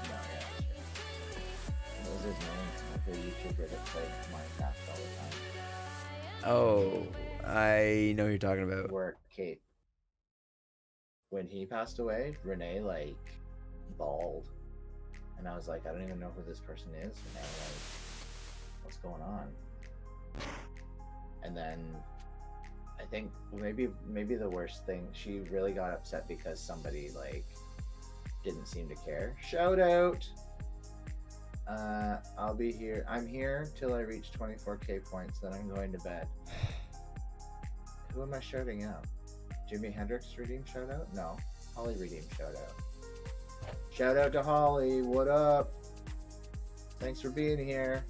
No, yeah, that's true. What was his name? Like a YouTuber that played Minecraft all the time. Oh, I know who you're talking about. Where Kate, when he passed away, Renee like bawled, and I was like, I don't even know who this person is. Renee, like, what's going on? And then I think maybe the worst thing, she really got upset because somebody like didn't seem to care. Shout out. I'll be here. I'm here till I reach 24k points. Then I'm going to bed. Who am I shouting out? Jimi Hendrix redeem shout out? No. Holly redeem shout out. Shout out to Holly. What up? Thanks for being here.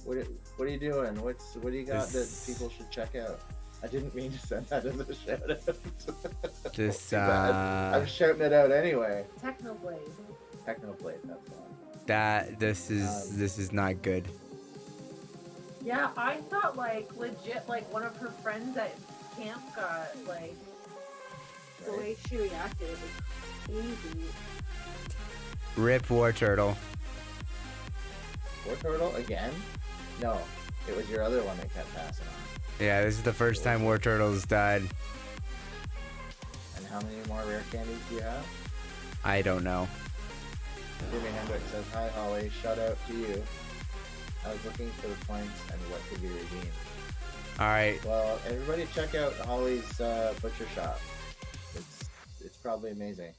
What are you doing? What do you got that people should check out? I didn't mean to send that as a shout out. This I'm shouting it out anyway. Technoblade. Technoblade, that's one. This is not good. Yeah, I thought like legit like one of her friends at camp got like the way she reacted was easy. Rip War Turtle. War Turtle again? No, it was your other one that kept passing on. Yeah, this is the first time War Turtle's died. And how many more rare candies do you have? I don't know. Jimi Hendrix says, hi Holly, shout out to you. I was looking for the points and what could be redeemed. Alright. Well, everybody check out Holly's butcher shop. It's probably amazing.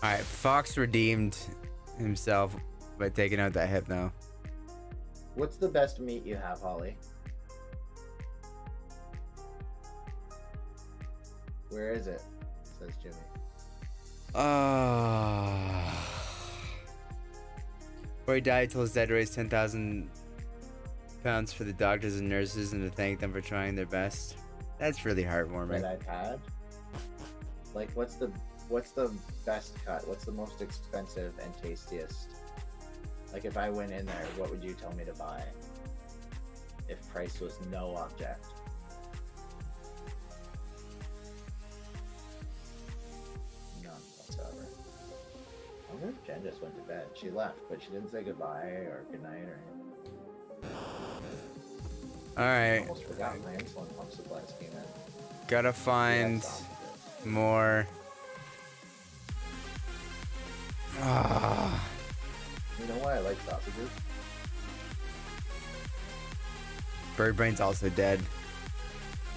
Alright, Fox redeemed himself by taking out that hypno. What's the best meat you have, Holly? Where is it? Says Jimmy. Before he died, he told his dad to raise 10,000 pounds for the doctors and nurses and to thank them for trying their best. That's really heartwarming. That I've had? Like, what's the best cut? What's the most expensive and tastiest? Like, if I went in there, what would you tell me to buy? If price was no object. None whatsoever. I wonder if Jen just went to bed. She left, but she didn't say goodbye or goodnight or anything. I Alright. almost forgot my insulin pump supplies came in. Gotta find more. You know why I like sausages? Bird Brain's also dead.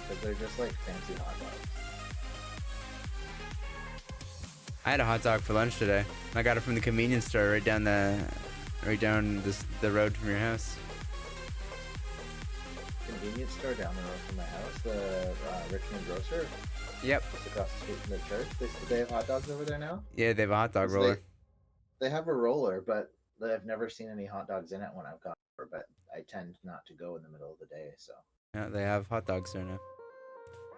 Because they're just like fancy hot dogs. I had a hot dog for lunch today. I got it from the convenience store right down the road from your house. Convenience store down the road from my house, the Richmond Grocer. Yep. Just across the street from the church. They have hot dogs over there now? Yeah, they have a hot dog roller. They have a roller, but I've never seen any hot dogs in it when I've gone over, but I tend not to go in the middle of the day, so. Yeah, they have hot dogs there now.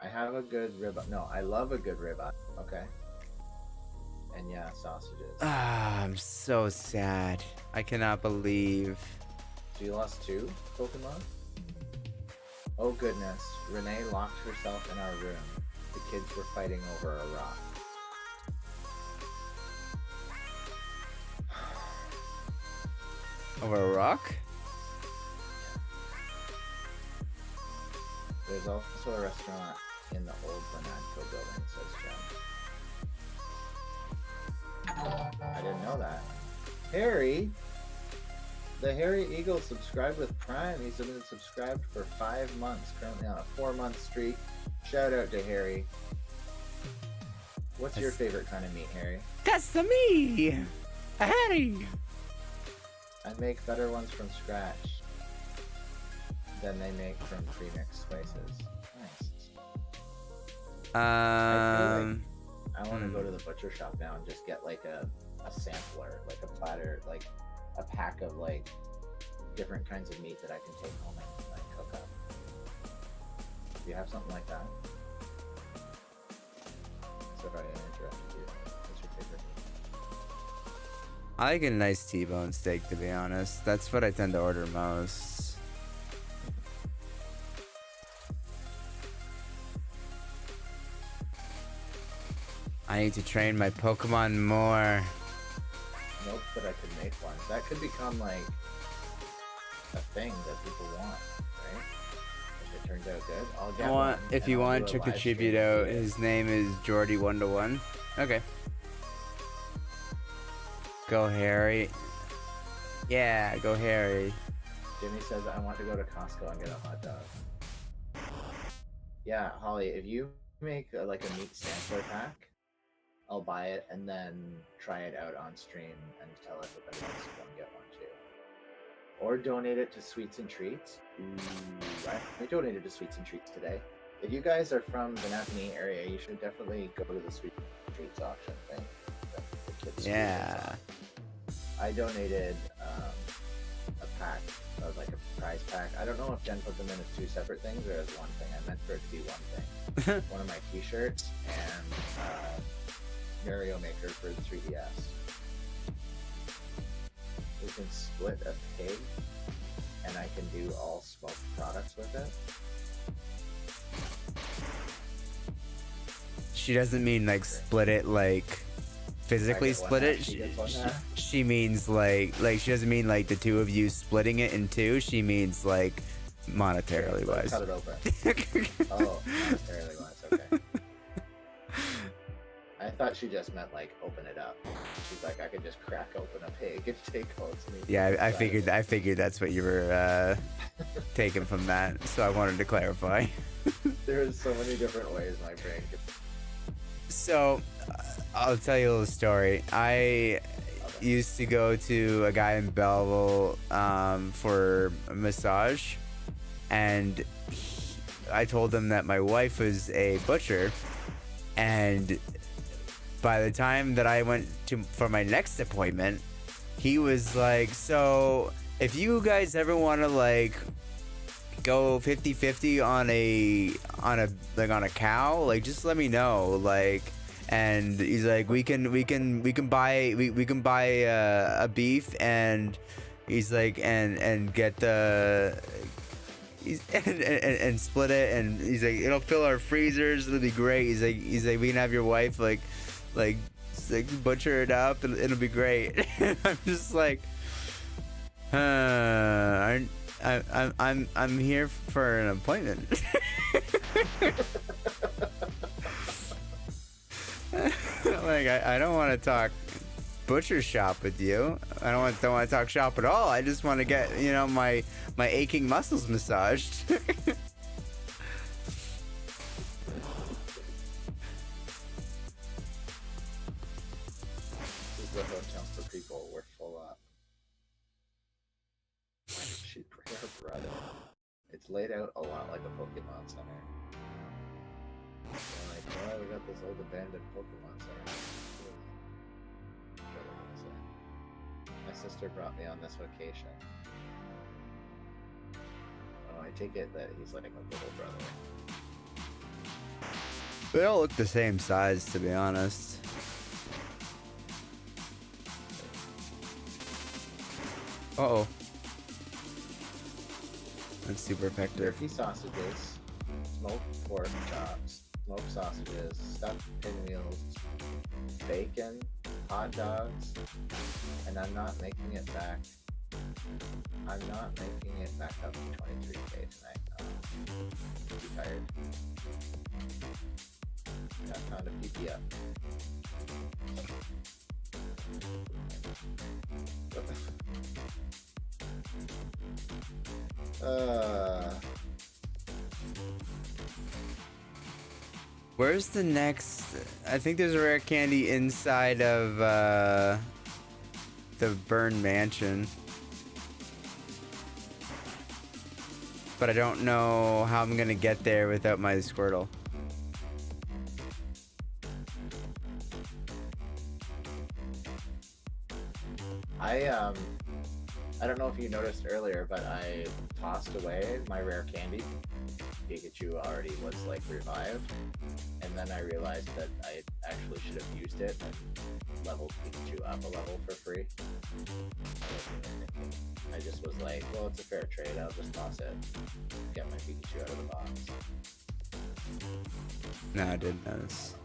I have a good ribeye. No, I love a good ribeye, okay? And yeah, sausages. I'm so sad. I cannot believe. So you lost 2 Pokemon? Oh goodness, Renee locked herself in our room. The kids were fighting over a rock. Over a rock? There's also a restaurant in the old Bernadco building, says Jen. I didn't know that. Harry, the Harry Eagle subscribed with Prime. He's been subscribed for 5 months, currently on a 4-month streak. Shout out to Harry. What's your favorite kind of meat, Harry? That's me, Harry. I make better ones from scratch than they make from pre-mixed spices. Nice. I want to go to the butcher shop now and just get like a sampler, like a platter, like a pack of like different kinds of meat that I can take home and like cook up. Do you have something like that? Sorry, I interrupted you. What's your favorite meat? I like a nice T-bone steak, to be honest. That's what I tend to order most. I need to train my Pokemon more. Nope, but I could make one. That could become like a thing that people want, right? If it turns out good, I'll get one. If you I'll want do to a live contribute stream out, with you. his name is Jordy121. Okay. Go Harry. Yeah, go Harry. Jimmy says I want to go to Costco and get a hot dog. Yeah, Holly, if you make like a meat sampler pack, I'll buy it and then try it out on stream and tell everybody else to go and get one too. Or donate it to Sweets and Treats. Ooh, I donated to Sweets and Treats today. If you guys are from the Napanee area, you should definitely go to the Sweets and Treats auction thing. The kids' Yeah. I donated a pack of like a prize pack. I don't know if Jen put them in as 2 separate things or as one thing. I meant for it to be one thing. One of my t-shirts and Mario Maker for the 3DS. We can split a pig and I can do all smoked products with it. She doesn't mean like split it like physically I get one split half, it. she gets one half. She means like she doesn't mean like the two of you splitting it in two. She means like monetarily Let's wise. cut it open. Oh, monetarily wise, okay. I thought she just meant like open it up. She's like, I could just crack open a pig and take all its meat. Yeah, I inside of figured it. that's what you were taking from that. So I wanted to clarify. There's so many different ways my brain could. So I'll tell you a little story. I used to go to a guy in Belleville for a massage, and I told him that my wife was a butcher, and by the time that I went for my next appointment, he was like, so if you guys ever want to like go 50-50 on a cow, like just let me know, like. And he's like, we can buy a beef, and he's like, and get the and split it, and he's like, it'll fill our freezers, it'll be great. He's like we can have your wife like butcher it up, and it'll be great. I'm just like, I'm here for an appointment. Like I don't want to talk butcher shop with you. I don't want to talk shop at all. I just want to get my aching muscles massaged. This is the hotel for people. We're full up. She'd bring her brother. It's laid out a lot like a Pokemon Center. They're like, well, we got this old abandoned Pokemon Center. My sister brought me on this vacation. Oh, I take it that he's like my little brother. They all look the same size, to be honest. Uh-oh. That's super effective. Turkey sausages, smoked pork chops, smoked sausages, stuffed pinwheels, bacon, hot dogs, and I'm not making it back. I'm not making it back up to 23K tonight. Too tired. Yeah, I found a PP up. What the? Where's the next? I think there's a rare candy inside of the Burn Mansion. But I don't know how I'm gonna get there without my Squirtle. I don't know if you noticed earlier, but I tossed away my rare candy. Pikachu already was like revived, and then I realized that I actually should have used it and leveled Pikachu up a level for free. I just was like, well, it's a fair trade, I'll just toss it, get my Pikachu out of the box. No, I didn't notice.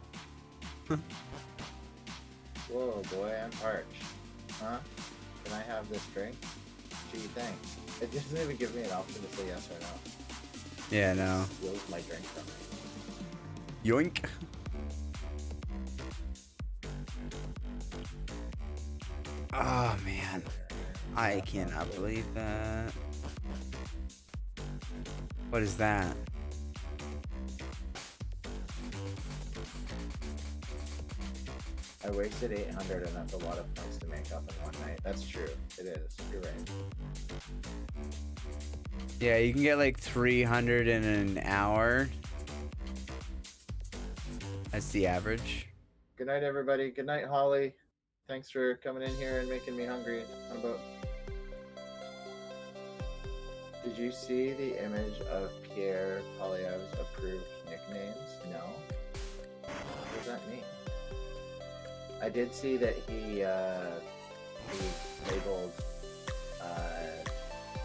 Whoa, boy, I'm parched. Huh? Can I have this drink? Gee, thanks. It doesn't even give me an option to say yes or no. Yeah, no. Steals my drink from me. Yoink. Oh man, I cannot believe that. What is that? I wasted 800 and that's a lot of points to make up in one night. That's true. It is. You're right. Yeah, you can get like 300 in an hour. That's the average. Good night, everybody. Good night, Holly. Thanks for coming in here and making me hungry. How about... Did you see the image of Pierre Poilievre's approved nicknames? No. What does that mean? I did see that he labeled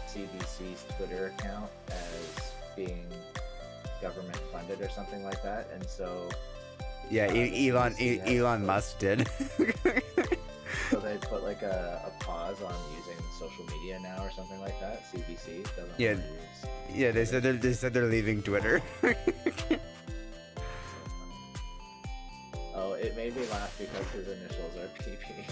CBC's Twitter account as being government funded or something like that, and so yeah, Elon Musk did. So they put like a pause on using social media now or something like that. CBC doesn't. Yeah, want to use yeah. They said they're leaving Twitter. Oh, it made me laugh because his initials are PP.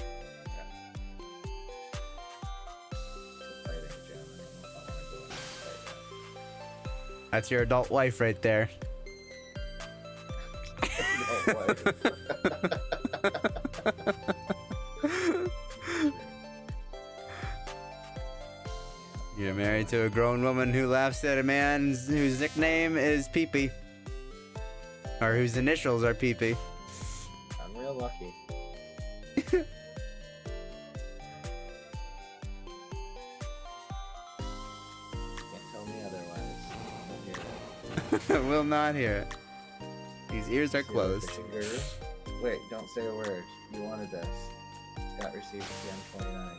That's your adult life right there. You're married to a grown woman who laughs at a man whose nickname is Pee-Pee. Or whose initials are Pee-Pee. I'm real lucky. Can't tell me otherwise. Will not hear it. These ears are closed. Wait, don't say a word. You wanted this. Got received CM29.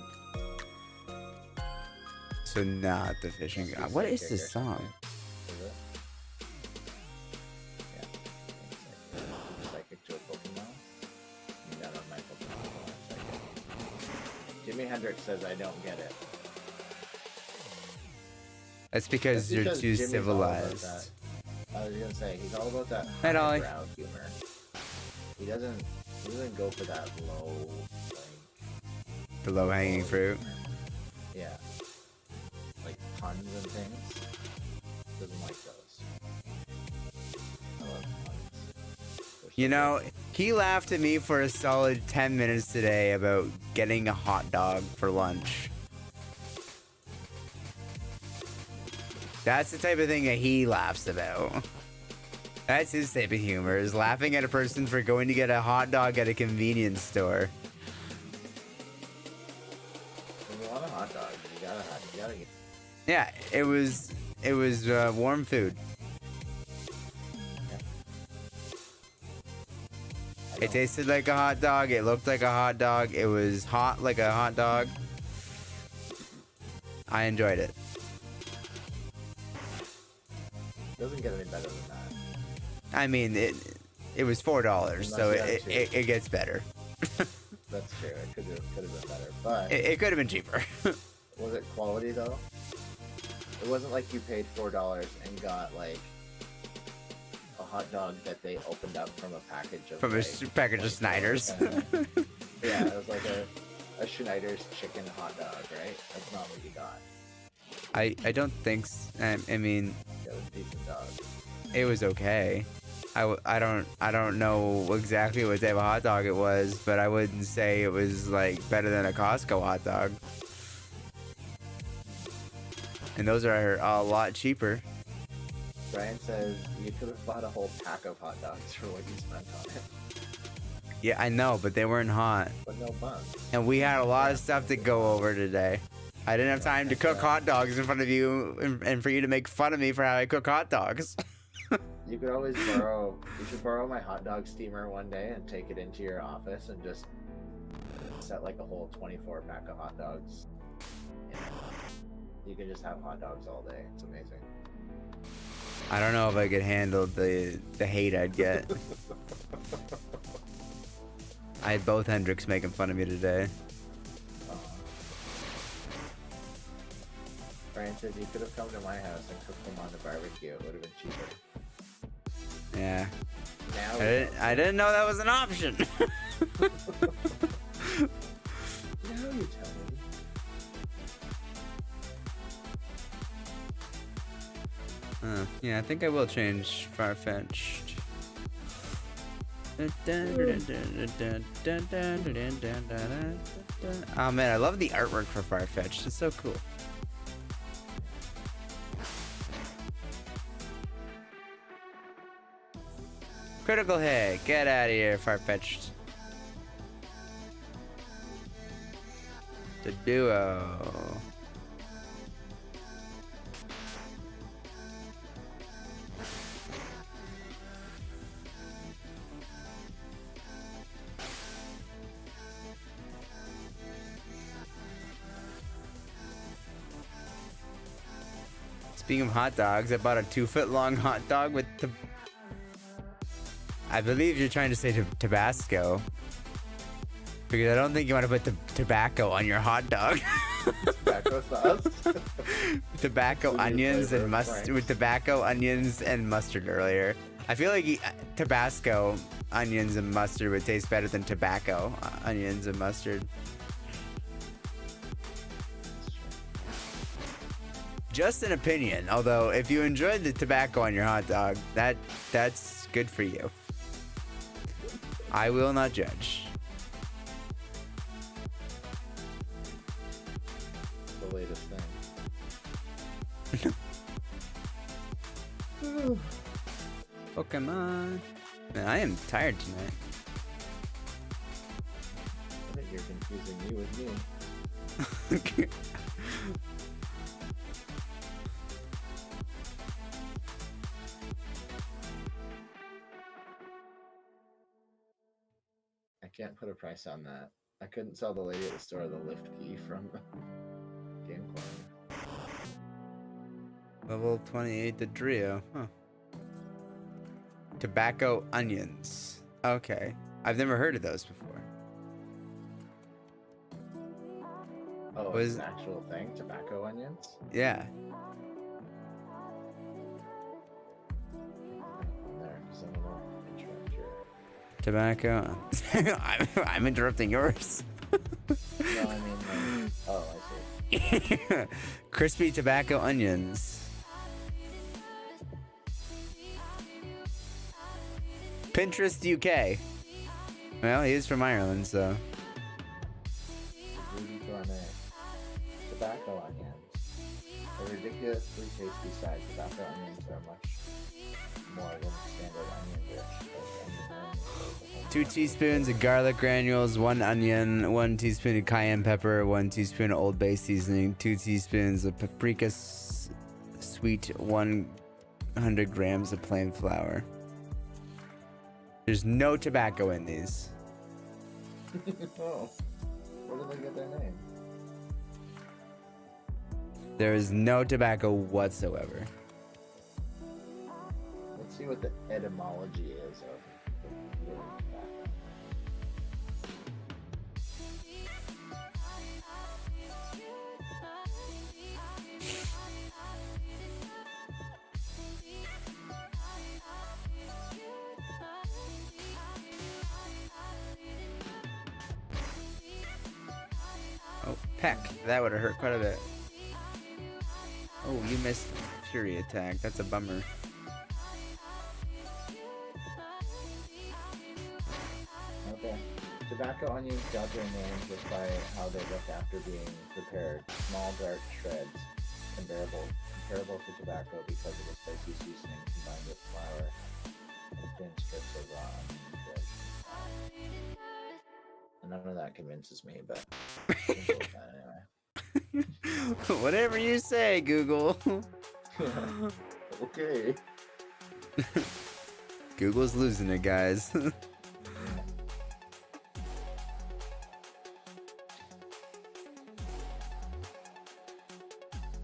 So not the fishing god. What is this song? Is it? Yeah. Psychic to a Pokemon. You got on my Pokemon. Psychic. Jimi Hendrix says I don't get it. That's because you're too Jimmy's civilized. I was gonna say he's all about that Hi, Dolly. highbrow humor. He doesn't go for that low, like The low-hanging fruit. Yeah, like puns and things. Doesn't like those. I love puns. You know, he laughed at me for a solid 10 minutes today about getting a hot dog for lunch. That's the type of thing that he laughs about. That's his type of humor, is laughing at a person for going to get a hot dog at a convenience store. When you want a hot dog, you gotta get. Yeah, it was warm food. It tasted like a hot dog. It looked like a hot dog. It was hot like a hot dog. I enjoyed it. Doesn't get any better than that. I mean, it was $4, so it gets better. That's true. It could have been better, but It could have been cheaper. was it quality though? It wasn't like you paid $4 and got like a hot dog that they opened up from a package of From a like, package of 24 Snyder's. kinda. Yeah, it was like a Schneider's chicken hot dog, right? That's not what you got. I don't think. I mean, It was a decent dog. it was okay. I don't know exactly what type of hot dog it was, but I wouldn't say it was like better than a Costco hot dog. And those are a lot cheaper. Brian says you could have bought a whole pack of hot dogs for what you spent on it, Yeah, I know, but they weren't hot. but no buns. And we had a lot of stuff to go over today. I didn't have time to cook hot dogs in front of you and for you to make fun of me for how I cook hot dogs. You could always borrow. You should borrow my hot dog steamer one day and take it into your office and just set like a whole 24 pack of hot dogs. In it. You can just have hot dogs all day. It's amazing. I don't know if I could handle the hate I'd get. I had both Hendricks making fun of me today. Brian says you could have come to my house and cooked them on the barbecue. It would have been cheaper. Yeah. Now I didn't know that was an option. Now you tell me. Yeah, I think I will change Farfetched. Oh man, I love the artwork for Farfetched. It's so cool. Critical hit. Get out of here, Farfetched. The duo. Speaking of hot dogs, I bought a 2-foot long hot dog with the... I believe you're trying to say Tabasco. Because I don't think you want to put the tobacco on your hot dog. Tobacco sauce. Tobacco, With onions, flavor and of mustard. Frank's. With tobacco, onions, and mustard earlier. I feel like Tabasco, onions, and mustard would taste better than tobacco, onions, and mustard. Just an opinion. Although, if you enjoyed the tobacco on your hot dog, that's good for you. I will not judge. The latest thing. Pokemon. Man, I am tired tonight. I think you're confusing me with me. I can't put a price on that. I couldn't sell the lady at the store the lift key from Game Corner. Level 28, the Drio. Huh. Tobacco onions. Okay. I've never heard of those before. Oh, Was- it's an actual thing? Tobacco onions? Yeah. There, 'cause I'm gonna interrupt your... Tobacco. I'm interrupting yours. No, I mean, like... Oh, I see. Crispy tobacco onions. Pinterest UK. Well, he is from Ireland, so. Ruby Gourmet. Tobacco onions. A ridiculously tasty side. Tobacco onions are much more than standard onion dish. Like onion rings, 2 teaspoons of garlic granules, 1 onion, 1 teaspoon of cayenne pepper, 1 teaspoon of Old Bay seasoning, 2 teaspoons of paprika sweet, 100 grams of plain flour. There's no tobacco in these. Oh, where did they get their name? There is no tobacco whatsoever. Let's see what the etymology is of the word tobacco. Oh, peck. That would have hurt quite a bit. Oh, you missed Fury attack. That's a bummer. Okay. Tobacco onions got their name just by how they look after being prepared. Small, dark shreds, comparable to tobacco because of the spicy seasoning combined with flour and thin strips of raw onion bread. And none of that convinces me, but we'll go with that anyway. Whatever you say, Google. Okay. Google's losing it, guys.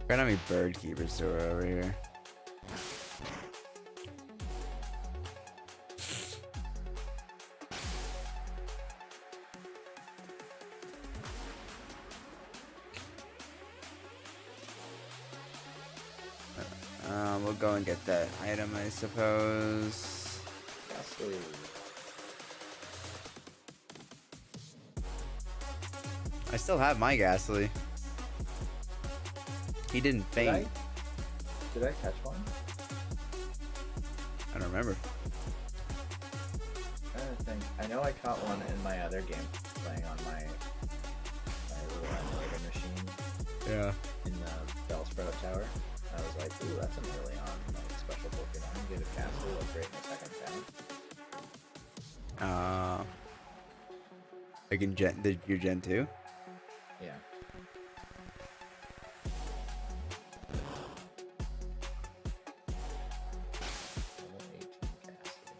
Got any bird keeper store over here? We'll go and get that item, I suppose. Ghastly. I still have my Ghastly. He didn't faint. Did I catch one? I don't remember. I don't think. I know I caught one in my other game playing on my little emulator machine. Yeah. In the Bell Spread Up Tower. I was like, ooh, that's an early on like special Pokemon. Get a castle, look great in the second round. Like in your Gen 2? Yeah. Level 18 castle.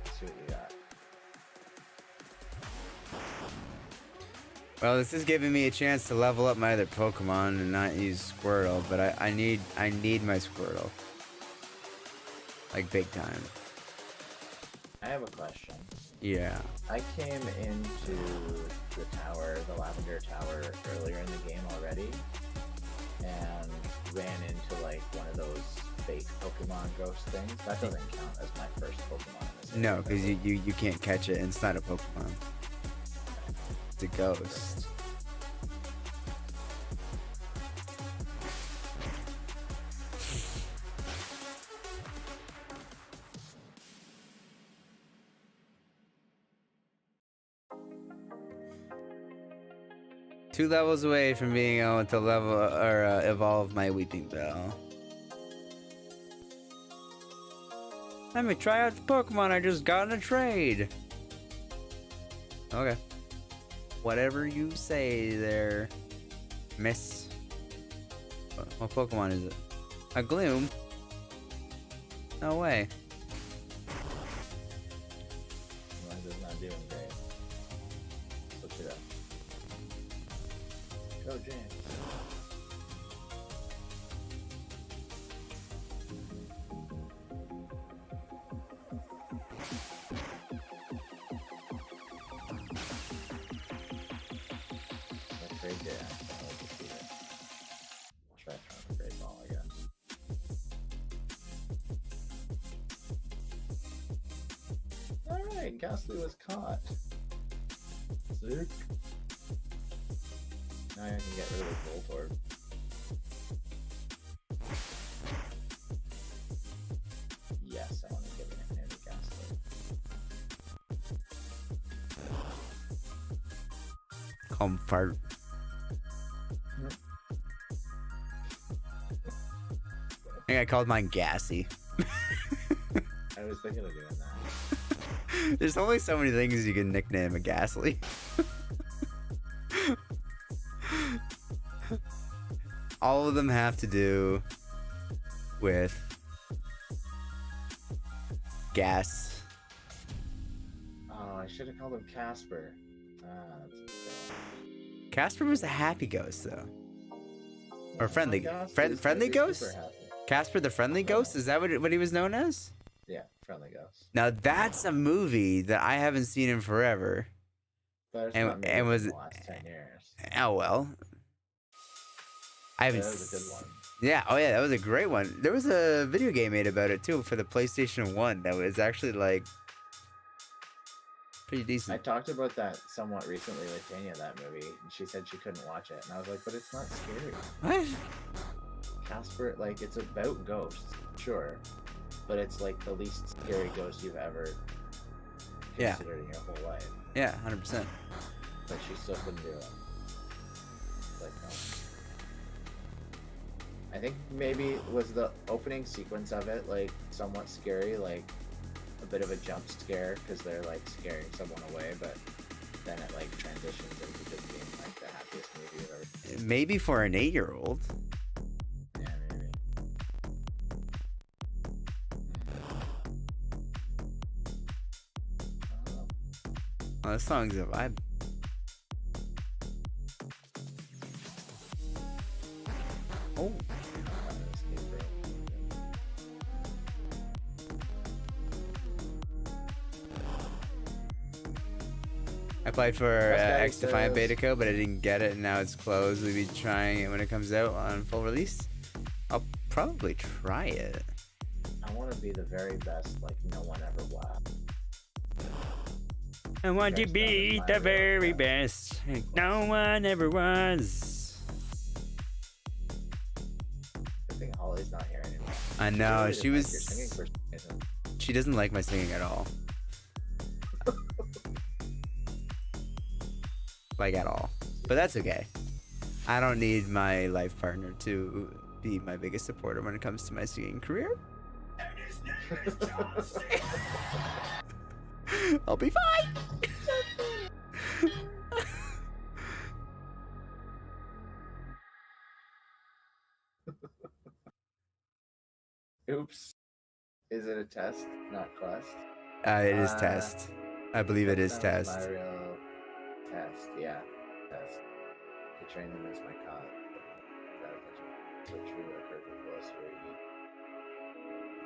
Let's see what you got. Well, this is giving me a chance to level up my other Pokemon and not use Squirtle, but I need my Squirtle. Like big time. I have a question. Yeah. I came into the tower, the Lavender Tower, earlier in the game already, and ran into like one of those fake Pokemon ghost things. That doesn't count as my first Pokemon in this area. No, because you can't catch it and it's not a Pokemon. It's a ghost. Two levels away from being able to level or evolve my Weeping Bell. Let me try out the Pokemon I just got in a trade. Okay. Whatever you say there, miss. What Pokemon is it? A Gloom? No way. Mine is not doing great. Switch it up. Go, James. Let's trade it. I'll defeat it. Try throwing a great ball, I guess. Alright, Ghastly was caught. Sick. Now I can get rid of Voltorb. Yes, I want to give it a nickname to Ghastly. Comfort. I think I called mine Gassy. I was thinking of doing that. There's only so many things you can nickname a Ghastly. All of them have to do with gas. Oh, I should have called him Casper. That's a fail. Casper was a happy ghost, though. Or No, friendly, Ghastly's friendly gonna be ghost? super happy. Casper the Friendly Ghost? Is that what he was known as? Yeah, friendly ghost. Now that's a movie that I haven't seen in forever. But it's And- not made and in was the it- last 10 years. Oh well. I haven't. That was a good one. Yeah. Oh yeah, that was a great one. There was a video game made about it too for the PlayStation 1 that was actually like pretty I decent. talked about that somewhat recently with Tanya, that movie, and she said she couldn't watch it, and I was like, but it's not scary. What? Casper, like, it's about ghosts, sure, but it's like the least scary ghost you've ever Yeah. considered in your whole life. Yeah, 100%. But she still couldn't do it. Like, no. I think maybe was the opening sequence of it like somewhat scary, like a bit of a jump scare because they're like scaring someone away, but then it like transitions into just being like the happiest movie you've ever seen. Maybe for an 8-year-old. Yeah, maybe. I don't know. Well, this song's a vibe. Oh. I applied for X Defiant Beta Code, but I didn't get it, and now it's closed. We'll be trying it when it comes out on full release. I'll probably try it. I want to be the very best, like no one ever was. I want to Next be time is the my very real best. Like no one ever was. I think Holly's not here anymore. I know, really she didn't was. like your singing for some reason. She doesn't like my singing at all. Like at all. But that's okay. I don't need my life partner to be my biggest supporter when it comes to my singing career. I'll be fine. Oops. Is it a test, not quest? It is test. I believe it is That sounds test. My real test, yeah. Test. To train them as my cause. So true, I heard the voice where you...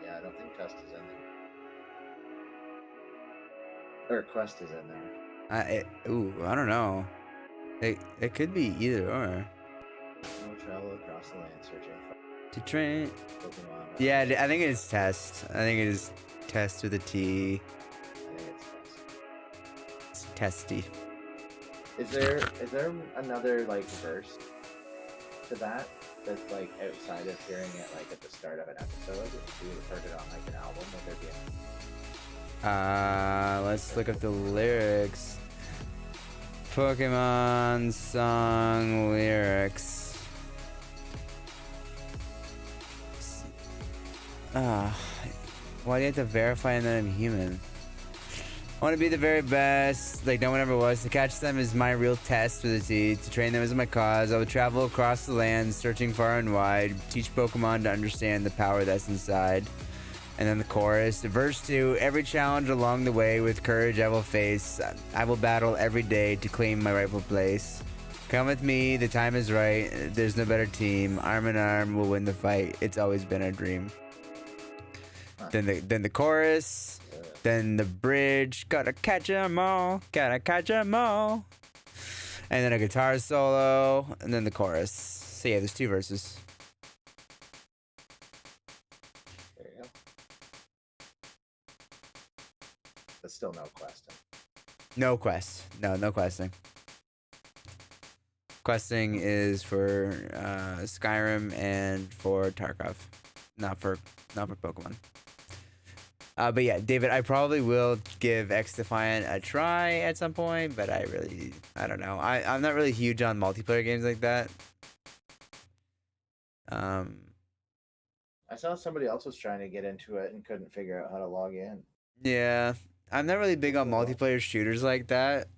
Yeah, I don't think test is in there. Or quest is in there. I don't know. It could be either or. No travel across the land searching for To train. Pokemon. Yeah, I think it is test. I think it is test with a T. I think it's test. It's testy. Is there another like verse to that that's like outside of hearing it like at the start of an episode? If you heard it on like an album, would there be Let's look up the lyrics. Pokemon song lyrics. Why do you have to verify that I'm human? I want to be the very best, like no one ever was. To catch them is my real test with a T. To train them is my cause. I will travel across the land, searching far and wide. Teach Pokemon to understand the power that's inside. And then the chorus. Verse 2, every challenge along the way with courage I will face. I will battle every day to claim my rightful place. Come with me, the time is right. There's no better team. Arm in arm, we'll win the fight. It's always been our dream. Then the chorus. Then the bridge. Gotta catch 'em all. Gotta catch 'em all. And then a guitar solo. And then the chorus. So yeah, there's 2 verses. There you go. But still no quest. No quest. No questing. Questing is for Skyrim and for Tarkov, not for Pokemon. But yeah, David, I probably will give X Defiant a try at some point, but I don't know. I'm not really huge on multiplayer games like that. I saw somebody else was trying to get into it and couldn't figure out how to log in. Yeah, I'm not really big on multiplayer shooters like that.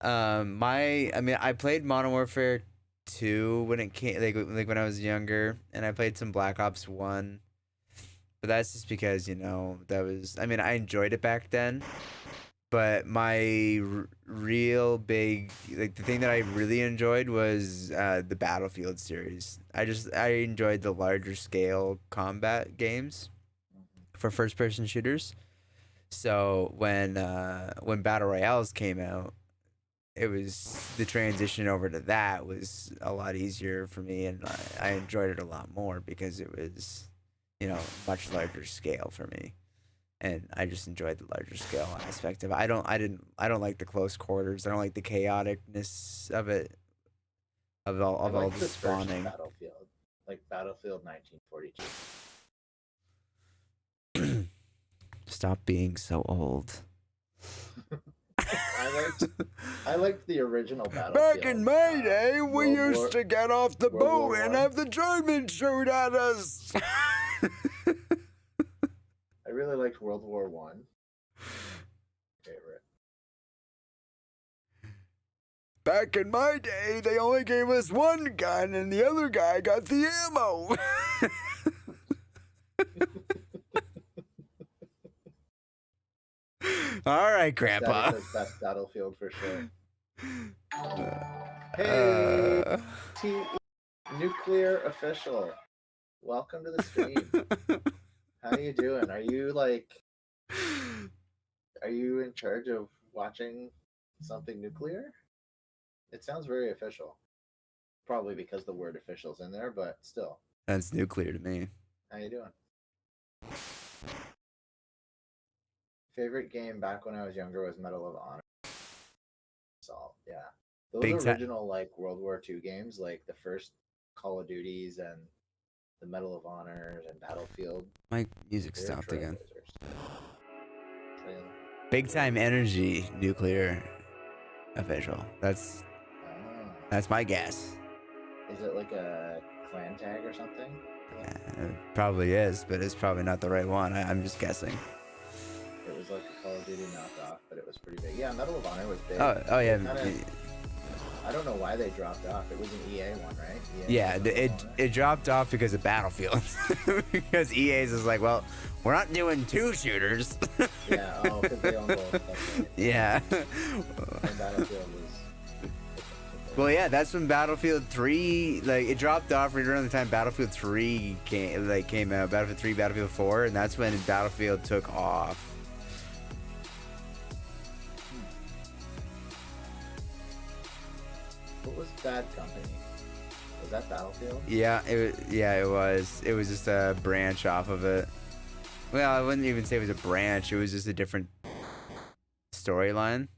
I played Modern Warfare 2 when it came, like when I was younger, and I played some Black Ops 1. But that's just because, I enjoyed it back then. But my real big, like the thing that I really enjoyed was the Battlefield series. I enjoyed the larger scale combat games for first person shooters. So when Battle Royales came out, it was the transition over to that was a lot easier for me, and I enjoyed it a lot more because it was, much larger scale for me. and I just enjoyed the larger scale aspect of it. I don't like the close quarters. I don't like the chaoticness of it, of all I like the the first spawning. Battlefield, like Battlefield 1942. Stop being so old. I liked the original Battlefield. Back in my day, we used to get off the World War boat and One. have the Germans shoot at us. I really liked World War One. Favorite. Back in my day, they only gave us one gun and the other guy got the ammo. All right, Grandpa. That's best Battlefield for sure. Hey, Nuclear Official. Welcome to the stream. How you doing? Are you in charge of watching something nuclear? It sounds very official. Probably because the word official's in there, but still. That's nuclear to me. How you doing? Favorite game back when I was younger was Medal of Honor. So yeah, those Big original like World War II games, like the first Call of Duties and the Medal of Honors and Battlefield. My music they're stopped again. trailblazers. Big time energy nuclear official. That's my guess. Is it like a clan tag or something? It probably is, but it's probably not the right one. I'm just guessing. It was like a Call of Duty knockoff, but it was pretty big. Yeah, Medal of Honor was big. Oh yeah. I don't know why they dropped off. It was an EA one, right? Yeah, it dropped off because of Battlefield. Because EA's is like, well, we're not doing 2 shooters. Yeah, because they own both. That's right. Yeah. And Battlefield was. Well, yeah, that's when Battlefield 3, like, it dropped off right around the time Battlefield 3 came out. Battlefield 3, Battlefield 4, and that's when Battlefield took off. What was Bad Company? Was that Battlefield? Yeah, it was. It was just a branch off of it. Well, I wouldn't even say it was a branch. It was just a different storyline.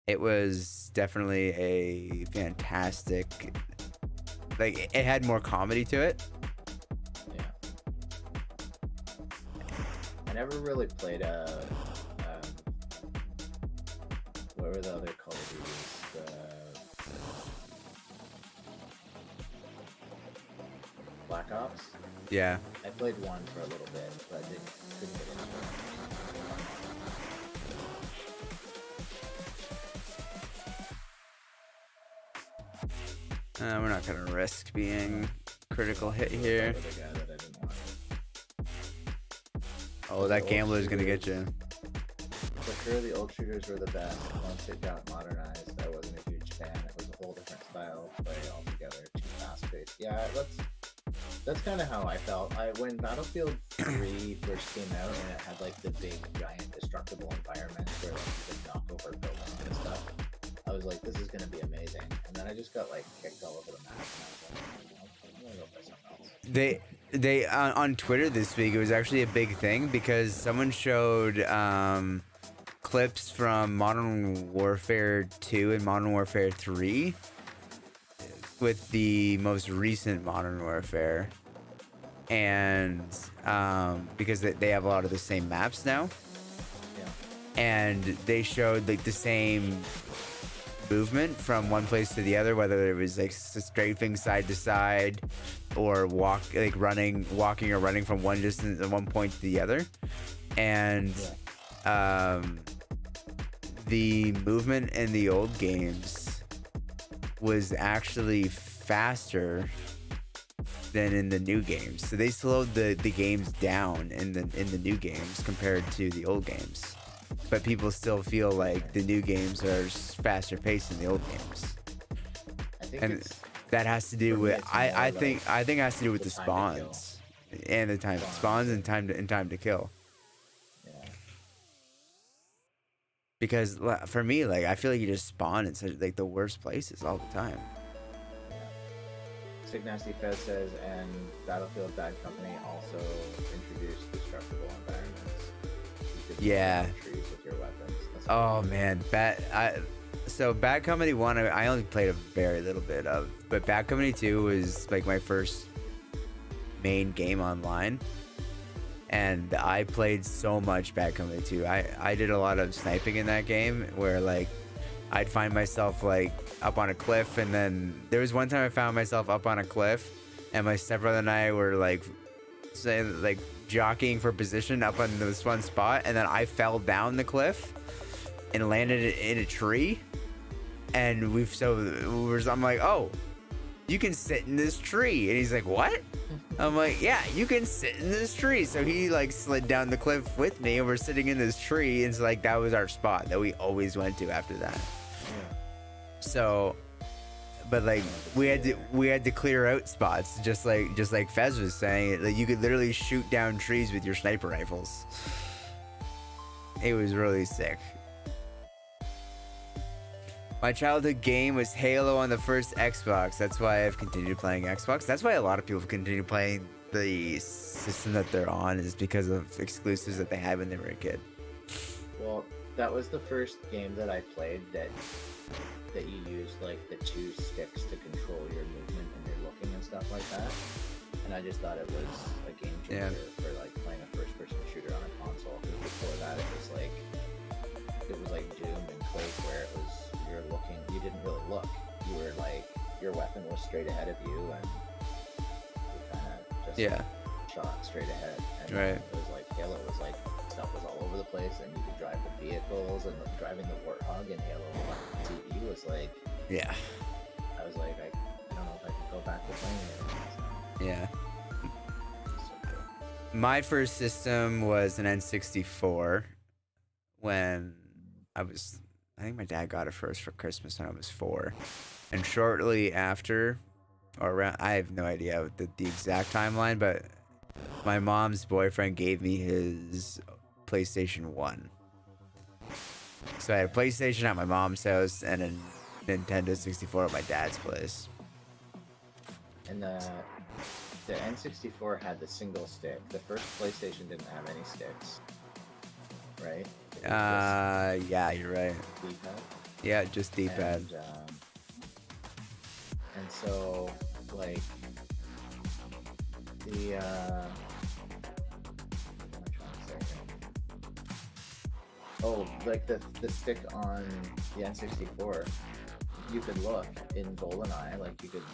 It was definitely a fantastic. Like, it had more comedy to it. Yeah. I never really played what were the other Call of Duties? Black Ops? Yeah. I played one for a little bit, but I couldn't get into it. We're not gonna risk being critical hit here. The guy that I didn't want. Oh, that gambler's gonna get you. For sure, the old shooters were the best. Once it got modernized, I wasn't a huge fan. It was a whole different style of play altogether, too fast-paced. Yeah, that's kind of how I felt. When Battlefield 3 first came out and it had like the big, giant, destructible environments where like you could knock over buildings and stuff, I was like, this is gonna be amazing. And then I just got like kicked all over the map. And I was like, I'm gonna go play something else. They on Twitter this week, it was actually a big thing because someone showed clips from Modern Warfare 2 and Modern Warfare 3 with the most recent Modern Warfare, and because they have a lot of the same maps now. Yeah. And they showed like the same movement from one place to the other, whether it was like strafing side to side or walking or running from one distance at one point to the other. And the movement in the old games was actually faster than in the new games. So they slowed the games down in the new games compared to the old games. But people still feel like the new games are faster paced than the old games. I think And that has to do with I think it has to do with the time to kill. spawns and the time spawns and time to kill. Yeah. Because for me, like, I feel like you just spawn in such like the worst places all the time. Sick Nasty Fez says, and Battlefield Bad Company also introduced destructible environments. You could Yeah. trees with your weapons. That's Oh man, so Bad Company 1 I only played a very little bit of, but Bad Company 2 was like my first main game online, and I played so much Bad Company 2. I did a lot of sniping in that game where like I'd find myself like up on a cliff, and then there was one time I found myself up on a cliff and my stepbrother and I were like jockeying for position up on this one spot, and then I fell down the cliff and landed in a tree, and I'm like, oh, you can sit in this tree, and he's like, what? I'm like, yeah, you can sit in this tree. So he like slid down the cliff with me, and we're sitting in this tree, and it's like that was our spot that we always went to after that. Yeah. So but like we had to clear out spots, just like Fez was saying. Like you could literally shoot down trees with your sniper rifles. It was really sick. My childhood game was Halo on the first Xbox. That's why I've continued playing Xbox. That's why a lot of people continue playing the system that they're on, is because of exclusives that they had when they were a kid. Well, that was the first game that I played that you used like the 2 sticks to control your movement and your looking and stuff like that. And I just thought it was a game changer for like playing a first-person shooter on a console. Because before that, it was like Doom and Quake, where it was you're looking, you didn't really look. You were like your weapon was straight ahead of you, and you kind of just shot straight ahead. And right. It was like Halo was like stuff was all over the place, and you could drive the vehicles, and driving the Warthog in Halo on TV was like, I was like, I don't know if I could go back to playing it. Yeah. So cool. My first system was an N64 when I think my dad got it first for Christmas when I was 4. And shortly after, or around, I have no idea the exact timeline, but my mom's boyfriend gave me his PlayStation 1. So I had a PlayStation at my mom's house and a Nintendo 64 at my dad's place. And the N64 had the single stick. The first PlayStation didn't have any sticks, right? Yeah, you're right. D-pad. Yeah, just D-pad. And so, like, what am I trying to say here? Oh, like the stick on the N64, you could look in GoldenEye, like you could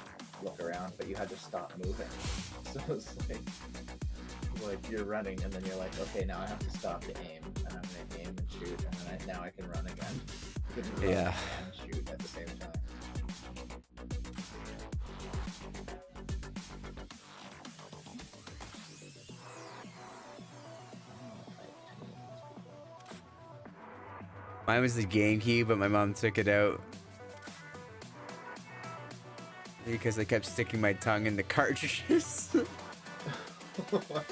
look around, but you had to stop moving. So it's like you're running, and then you're like, okay, now I have to stop to aim, and I'm gonna aim and shoot, and then now I can run again. You can run and shoot at the same time. Mine was the GameCube, but my mom took it out because I kept sticking my tongue in the cartridges. What?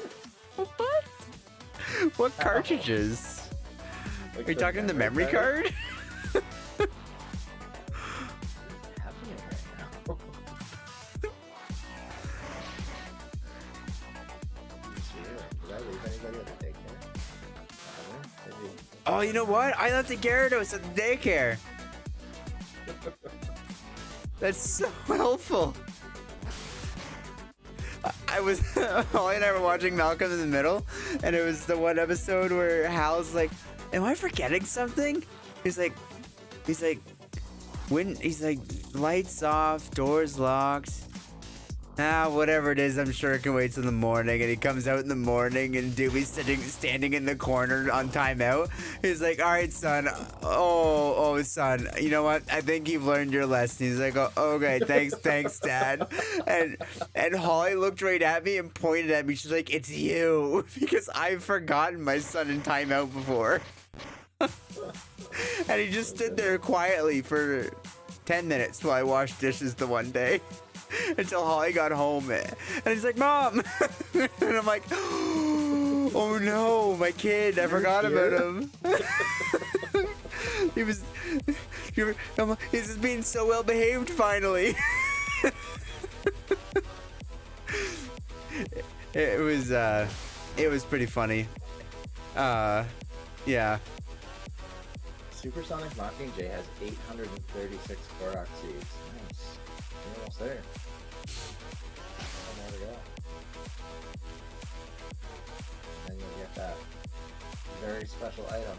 What cartridges? Like Are you talking the memory card? What's happening right now? Did I leave anybody at the daycare? Oh, you know what? I left the Gyarados at the daycare. That's so helpful. I was Holly and I were watching Malcolm in the Middle, and it was the one episode where Hal's like, "Am I forgetting something?" He's like, lights off, doors locked. Whatever it is, I'm sure it can wait till the morning. And he comes out in the morning, and Dewey's standing in the corner on timeout. He's like, all right, son. Oh, son. You know what? I think you've learned your lesson. He's like, oh, okay, thanks, Dad. And Holly looked right at me and pointed at me. She's like, it's you. Because I've forgotten my son in timeout before. And he just stood there quietly for 10 minutes while I washed dishes the one day. Until Holly got home, and he's like, Mom! And I'm like, oh no, my kid, I forgot about him. He's just being so well behaved finally. it was pretty funny. Yeah. Supersonic Mockingjay has 836 Korok seeds. Nice. You're almost there. One more to go. Then you'll get that very special item.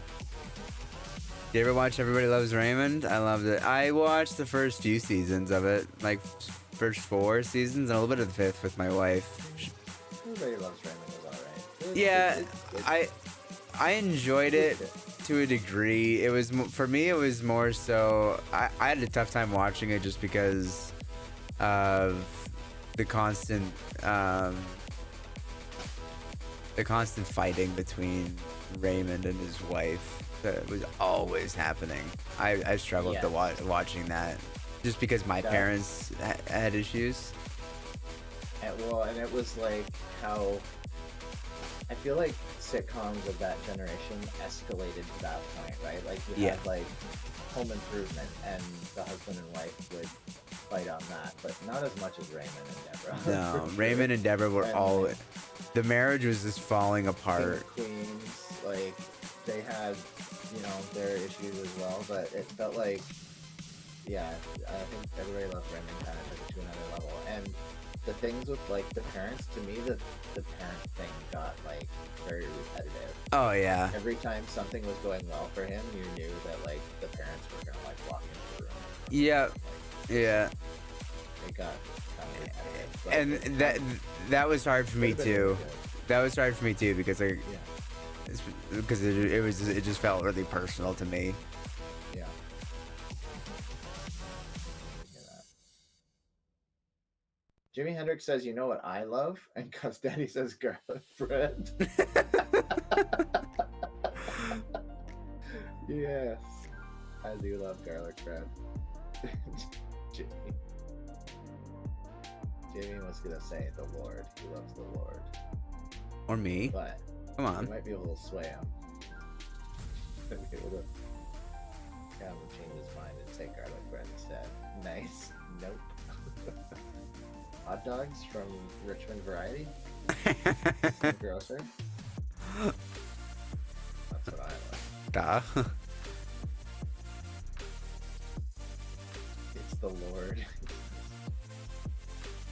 You ever watch Everybody Loves Raymond? I loved it. I watched the first few seasons of it, like first 4 seasons and a little bit of the 5th with my wife. Everybody Loves Raymond was alright. Yeah, I enjoyed it to a degree. It was for me. It was more so. I had a tough time watching it just because of the constant fighting between Raymond and his wife that was always happening. I struggled to watching that just because my parents had issues. And it was like how I feel like sitcoms of that generation escalated to that point, right? Like you had like Home Improvement, and the husband and wife would fight on that, but not as much as Raymond and Deborah. No, Raymond and Deborah were all. The marriage was just falling apart. Queens, like they had, their issues as well, but it felt like, I think Everybody Loves Raymond kind of took it to another level. And the things with like the parents, to me, the parent thing got like very repetitive. Oh yeah. Every time something was going well for him, you knew that like the parents were gonna like walk into the room. Yeah. Yeah. It got kind of repetitive. And that was hard for me too. That was hard for me too because it just felt really personal to me. Yeah. Jimi Hendrix says, "You know what I love?" And Cuz Daddy says, "Garlic bread." Yes, I do love garlic bread. Jimmy was gonna say the Lord. He loves the Lord. Or me. But come on. You might be able to sway him. Might be able to have him change his mind and say garlic bread instead. Nice. Nope. Hot dogs from Richmond Variety? Grocer? That's what I like. Duh. It's the Lord.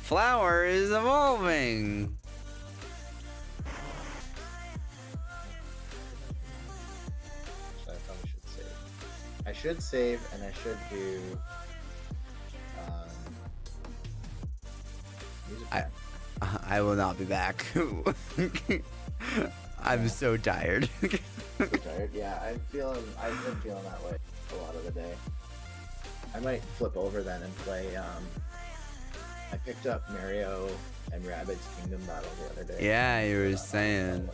Flower is evolving. So I probably should save. I should save, and I should do I will not be back. I'm so tired. So tired? Yeah, I've been feeling that way a lot of the day. I might flip over then and play. I picked up Mario and Rabbids Kingdom Battle the other day. Yeah, you were saying.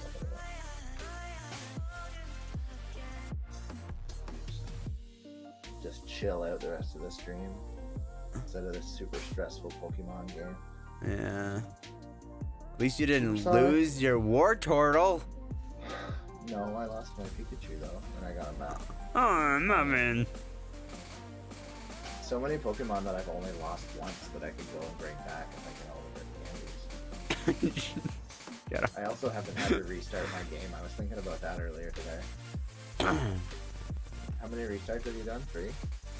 Just chill out the rest of the stream instead of this super stressful Pokemon game. Yeah. At least you didn't lose your War Turtle. No, I lost my Pikachu though, and I got him back. Oh, nothing. So many Pokemon that I've only lost once that I could go and bring back if I get all the candies. I also haven't had to restart my game. I was thinking about that earlier today. How many restarts have you done? 3?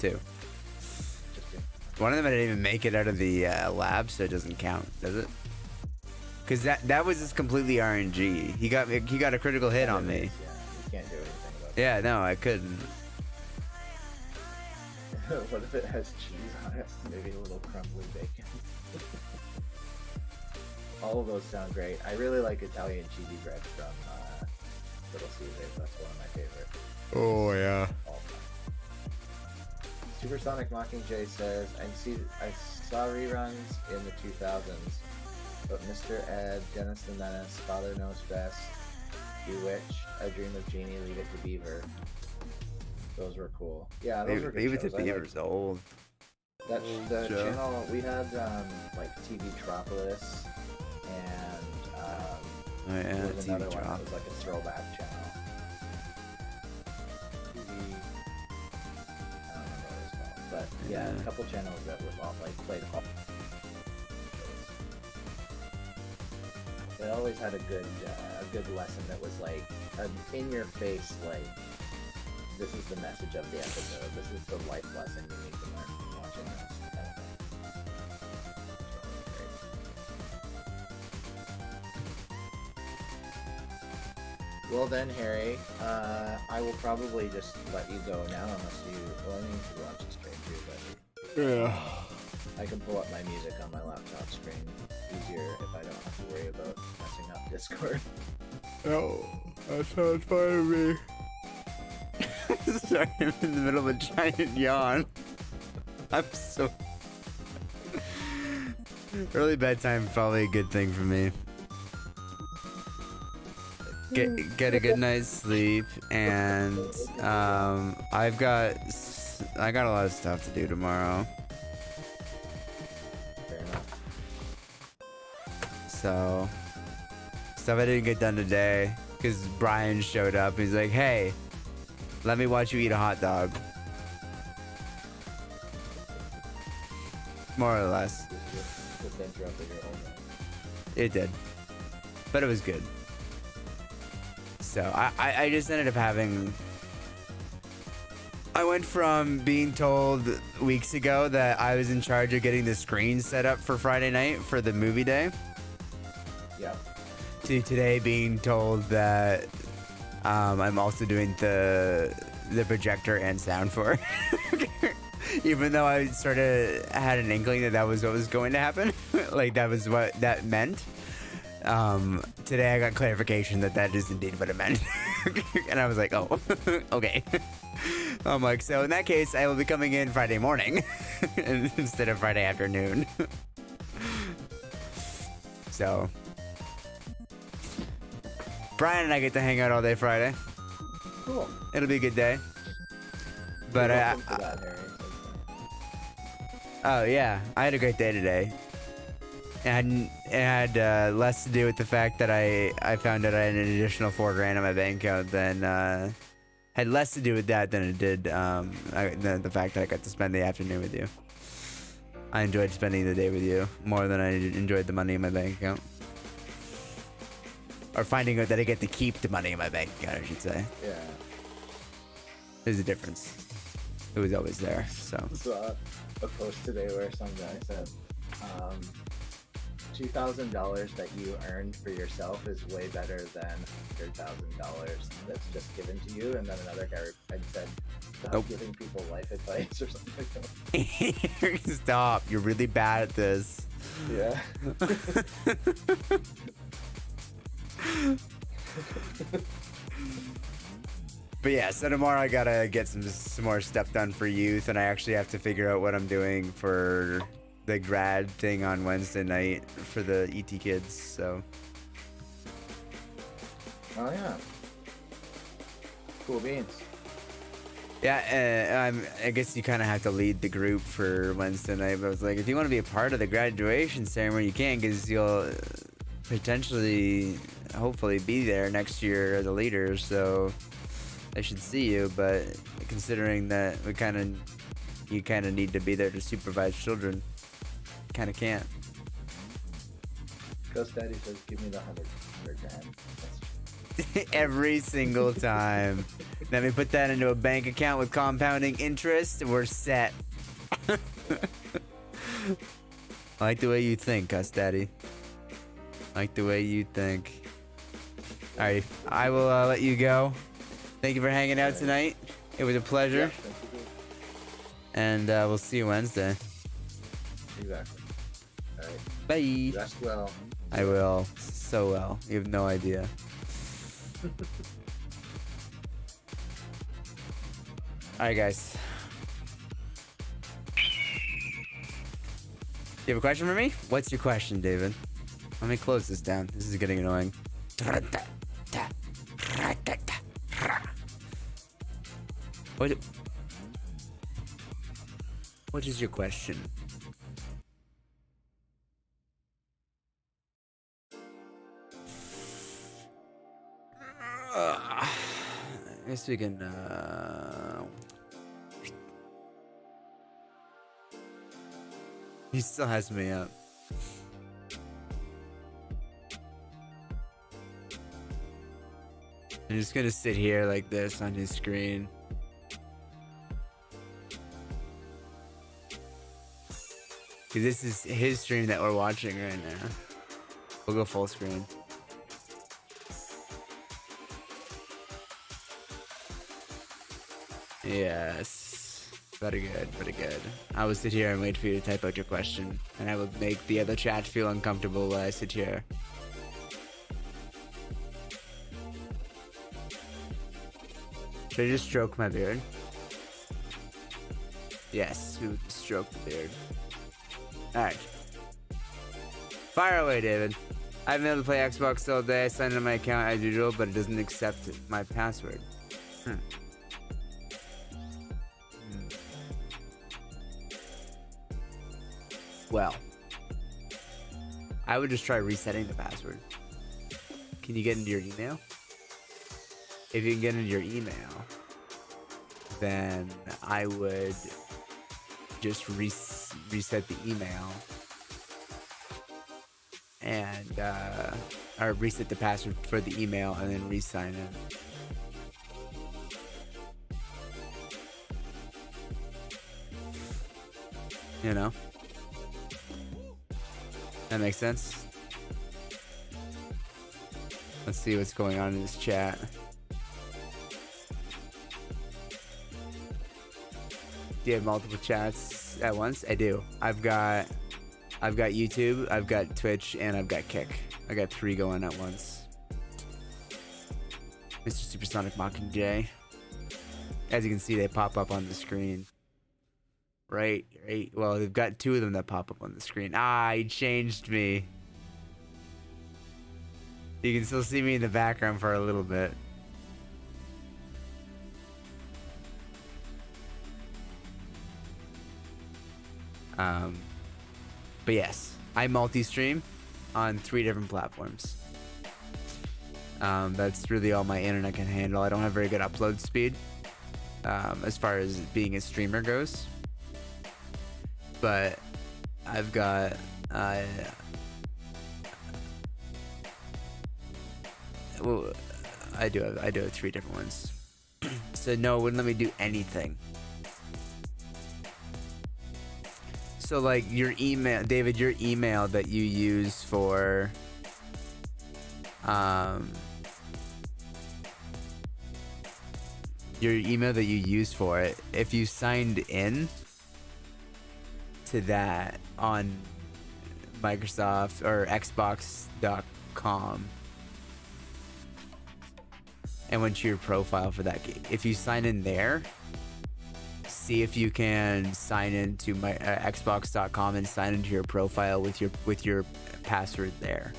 2. Just 2. One of them I didn't even make it out of the lab, so it doesn't count, does it? Because that was just completely RNG. He got a critical hit on me. Yeah, you can't do anything about it. Yeah, no, I couldn't. What if it has cheese on it? Maybe a little crumbly bacon. All of those sound great. I really like Italian cheesy bread from Little Caesars. That's one of my favorites. Oh yeah. Supersonic Mockingjay says, I saw reruns in the 2000s, but Mr. Ed, Dennis the Menace, Father Knows Best, Bewitched, I Dream of Jeannie, Leave It to Beaver. Those were cool. Yeah, those were good Leave It shows. to Beaver's old. The channel, we had like TV Tropolis, and there was another one that was like a throwback channel. TV, I don't remember what it was called, but yeah, a couple channels that were all like played all. they always had a good lesson that was like an in-your-face, like, this is the message of the episode. This is the life lesson you need to learn from watching this kind of thing. Great. Well then, Harry, I will probably just let you go now, unless you. Well, I mean, you could watch the stream too, but Yeah. I can pull up my music on my laptop screen easier if I don't have to worry about messing up Discord. Oh, that sounds fine to me. Sorry, I'm in the middle of a giant yawn. I'm so... Early bedtime probably a good thing for me. Get a good night's sleep, and I got a lot of stuff to do tomorrow. Fair enough. So stuff I didn't get done today because Brian showed up. He's like, "Hey, let me watch you eat a hot dog." More or less. Just interrupted your whole day. It did. But it was good. So I just ended up having... I went from being told weeks ago that I was in charge of getting the screen set up for Friday night for the movie day. Yeah. To today being told that I'm also doing the projector and sound for it. Even though I sort of had an inkling that that was what was going to happen. Like, that was what that meant. Today I got clarification that that is indeed what it meant. And I was like, oh, okay. I'm like, so in that case, I will be coming in Friday morning instead of Friday afternoon. So Brian and I get to hang out all day Friday. Cool. It'll be a good day. But You're welcome to that, Harry. oh yeah, I had a great day today. And it had less to do with the fact that I found out I had an additional $4,000 on my bank account than had less to do with that than it did the fact that I got to spend the afternoon with you. I enjoyed spending the day with you more than I enjoyed the money in my bank account. Or finding out that I get to keep the money in my bank account, I should say. Yeah. There's a difference. It was always there, so. Saw a post today where some guy said, $2,000 that you earned for yourself is way better than $100,000 that's just given to you. And then another guy had said, stop Nope. giving people life advice or something like that. Stop, you're really bad at this. Yeah. But yeah, so tomorrow I gotta get some more stuff done for youth, and I actually have to figure out what I'm doing for the grad thing on Wednesday night for the ET kids, so. Oh yeah. Cool beans. Yeah, I guess you kind of have to lead the group for Wednesday night, but I was like, if you want to be a part of the graduation ceremony, you can, because you'll potentially, hopefully be there next year as a leader, so I should see you, but considering that you kind of need to be there to supervise children, kind of can't. Ghost Daddy says, give me the $100,000. Every single time. Let me put that into a bank account with compounding interest. We're set. I like the way you think, Gus Daddy. I like the way you think. Alright, I will let you go. Thank you for hanging out tonight. It was a pleasure. Yeah, thank you. And we'll see you Wednesday. Exactly. Alright. Bye. Rest well. I will. So well. You have no idea. Alright, guys. You have a question for me? What's your question, David? Let me close this down. This is getting annoying. What is your question? I guess we can, He still has me up. I'm just gonna sit here like this on his screen. Cause this is his stream that we're watching right now. We'll go full screen. Yes. Very good, very good. I will sit here and wait for you to type out your question. And I will make the other chat feel uncomfortable while I sit here. Should I just stroke my beard? Yes, we would stroke the beard. Alright. Fire away, David. I've been able to play Xbox all day. I signed into my account as usual, but it doesn't accept my password. Well, I would just try resetting the password. Can you get into your email? If you can get into your email, then I would just reset the email and or reset the password for the email and then re-sign in. You know? That makes sense. Let's see what's going on in this chat. Do you have multiple chats at once? I do. I've got YouTube, I've got Twitch, and I've got Kick. I got 3 going at once. Mr. Supersonic Mockingjay. As you can see, they pop up on the screen. Right. Well, they've got 2 of them that pop up on the screen. Ah, he changed me. You can still see me in the background for a little bit. But yes, I multi-stream on 3 different platforms. That's really all my internet can handle. I don't have very good upload speed as far as being a streamer goes. But I've got well, I do have 3 different ones. So no, it wouldn't let me do anything. So like your email, David, your email that you use for your email that you use for it, if you signed in to that on Microsoft or Xbox.com and went to your profile for that game, if you sign in there, see if you can sign into my Xbox.com and sign into your profile with your password there.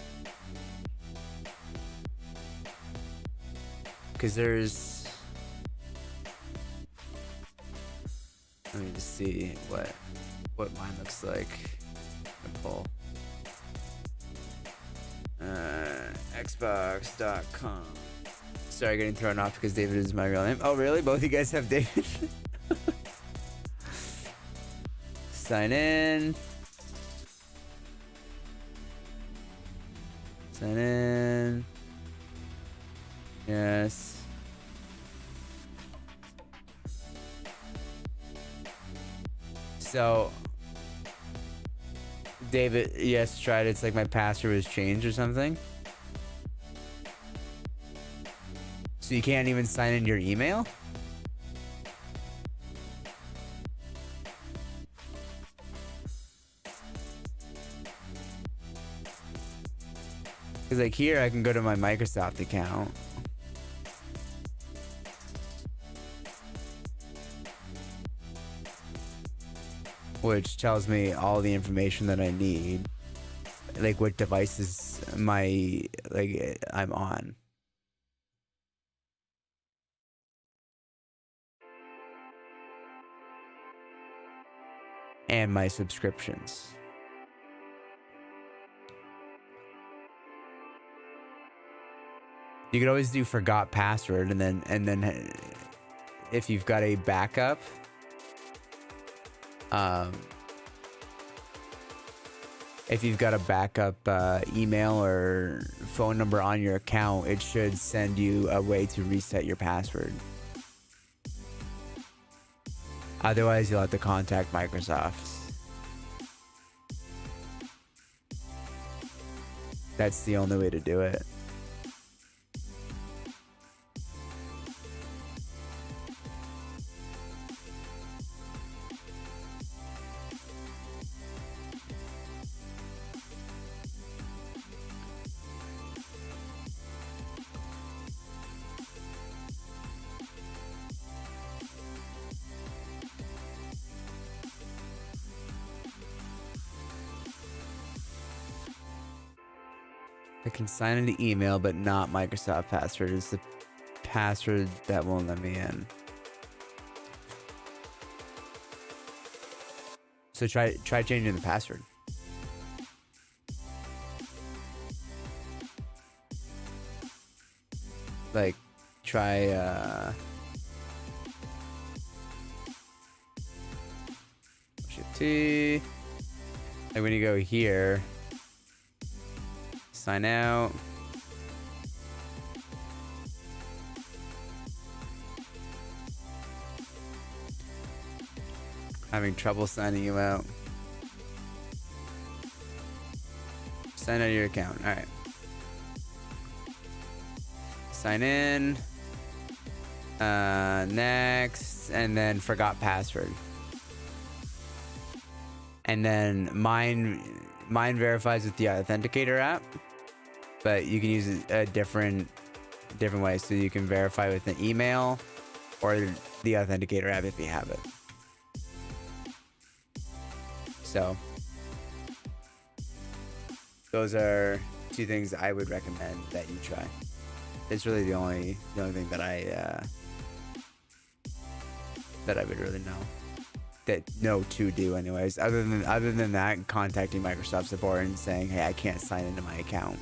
Because there's, let me just see what mine looks like. Pull Xbox.com. Sorry, getting thrown off because David is my real name. Oh, really? Both of you guys have David? Sign in. Sign in. Yes. So, David, yes, tried. It's like my password was changed or something. So you can't even sign in your email? Because like here I can go to my Microsoft account. Which tells me all the information that I need. Like what devices I'm on. And my subscriptions. You could always do forgot password and then if you've got a backup, if you've got a backup email or phone number on your account, it should send you a way to reset your password. Otherwise, you'll have to contact Microsoft. That's the only way to do it. I can sign into email, but not Microsoft password. It's the password that won't let me in. So try changing the password. Like, try Shift T. Like when you go here, sign out. Having trouble signing you out. Sign out of your account. All right. Sign in. Next, and then forgot password. And then mine verifies with the Authenticator app, but you can use a different way. So you can verify with an email or the Authenticator app if you have it. So those are two things I would recommend that you try. It's really the only thing that I would really know to do anyways. Other than that, contacting Microsoft support and saying, hey, I can't sign into my account.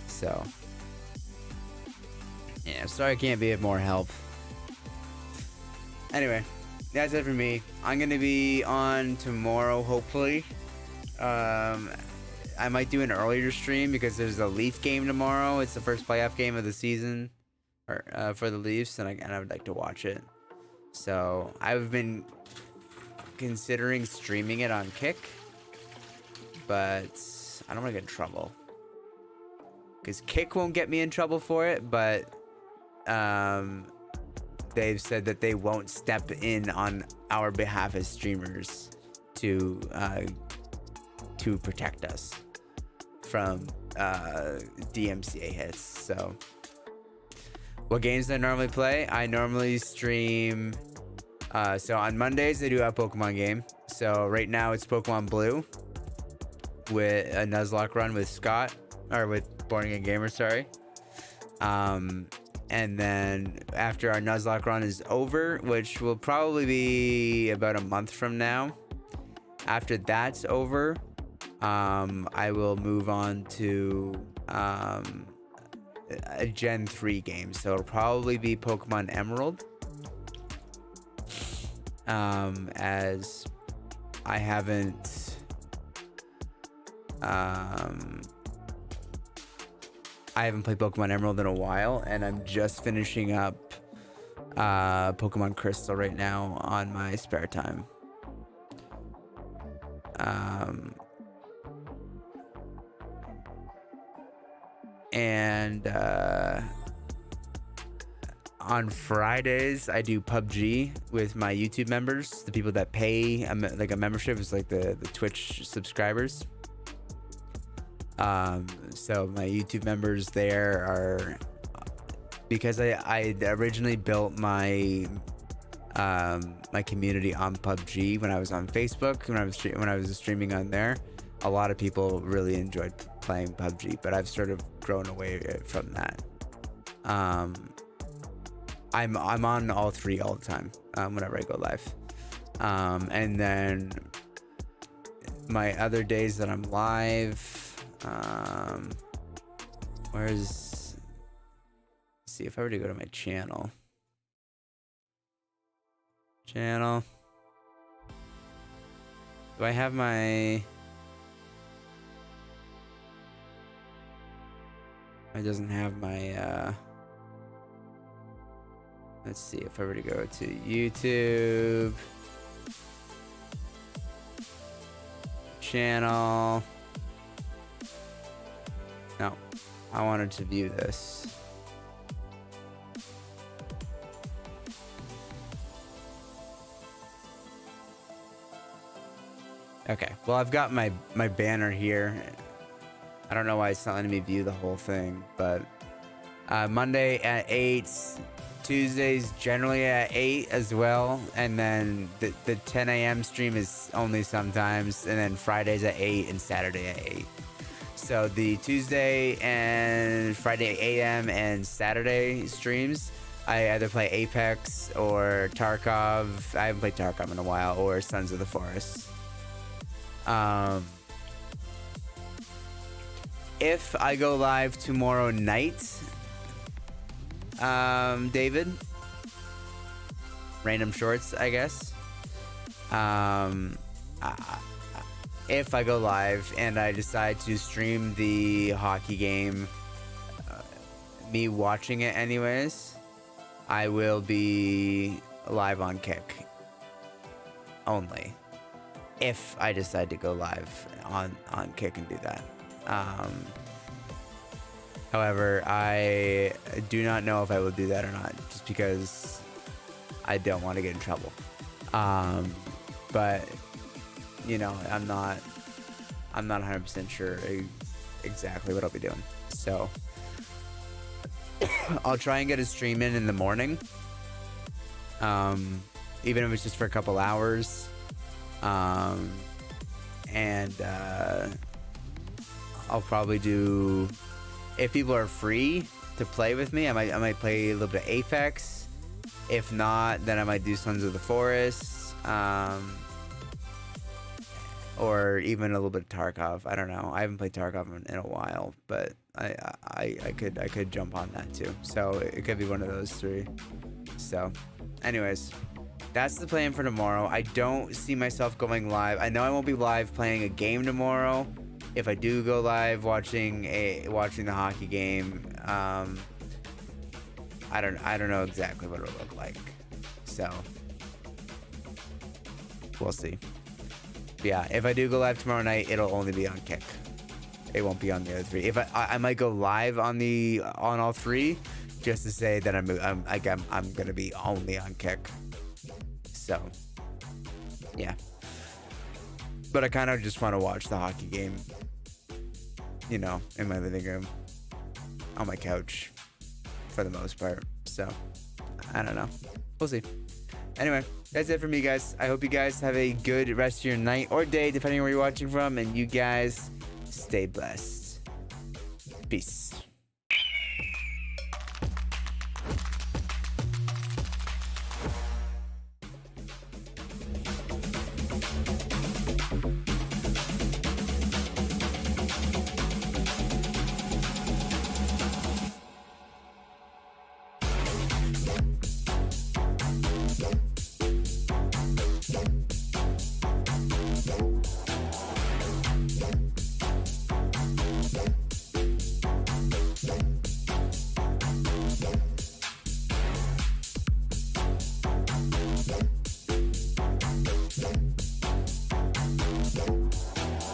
So yeah, sorry I can't be of more help. Anyway, that's it for me. I'm gonna be on tomorrow, hopefully. I might do an earlier stream because there's a Leaf game tomorrow. It's the first playoff game of the season for the Leafs, and I would like to watch it. So I've been considering streaming it on Kick, but I don't want to get in trouble because Kick won't get me in trouble for it, but they've said that they won't step in on our behalf as streamers to protect us from DMCA hits. So what games do I normally play? I normally stream so on Mondays I do a Pokemon game. So right now it's Pokemon Blue with a Nuzlocke run with Scott, or with TheBornAgainGamer, sorry. And then after our Nuzlocke run is over, which will probably be about a month from now, after that's over, I will move on to a Gen 3 game. So it'll probably be Pokemon Emerald. As I haven't played Pokemon Emerald in a while, and I'm just finishing up Pokemon Crystal right now on my spare time. And on Fridays I do PUBG with my YouTube members, the people that pay like a membership. Is like the Twitch subscribers. So my YouTube members there are, because I originally built my my community on PUBG when I was on Facebook, when I was streaming on there. A lot of people really enjoyed playing PUBG, but I've sort of grown away from that. I'm on all three all the time whenever I go live. And then my other days that I'm live, let's see if I were to go to my channel. Channel. Do I have my... It doesn't have my, let's see if I were to go to YouTube. Channel. No, I wanted to view this. Okay, well, I've got my banner here. I don't know why it's not letting me view the whole thing, but Monday at 8, Tuesdays generally at 8 as well, and then the 10 a.m. stream is only sometimes, and then Fridays at 8 and Saturday at 8. So the Tuesday and Friday a.m. and Saturday streams, I either play Apex or Tarkov. I haven't played Tarkov in a while, or Sons of the Forest. If I go live tomorrow night, David, random shorts, I guess. If I go live and I decide to stream the hockey game, me watching it anyways, I will be live on Kick only. If I decide to go live on Kick and do that. However, I do not know if I will do that or not, just because I don't want to get in trouble. But you know, I'm not 100% sure exactly what I'll be doing. So I'll try and get a stream in the morning, even if it's just for a couple hours. And I'll probably do, if people are free to play with me, I might play a little bit of Apex. If not, then I might do Sons of the Forest, or even a little bit of Tarkov. I don't know. I haven't played Tarkov in a while, but I could jump on that too. So it could be one of those three. So, anyways, that's the plan for tomorrow. I don't see myself going live. I know I won't be live playing a game tomorrow. If I do go live watching the hockey game, I don't know exactly what it'll look like. So we'll see. But yeah, if I do go live tomorrow night, it'll only be on Kick. It won't be on the other three. If I might go live on all three, just to say that I'm gonna be only on Kick. So yeah. But I kind of just want to watch the hockey game, you know, in my living room, on my couch, for the most part. So, I don't know. We'll see. Anyway, that's it for me, guys. I hope you guys have a good rest of your night or day, depending on where you're watching from. And you guys stay blessed. Peace.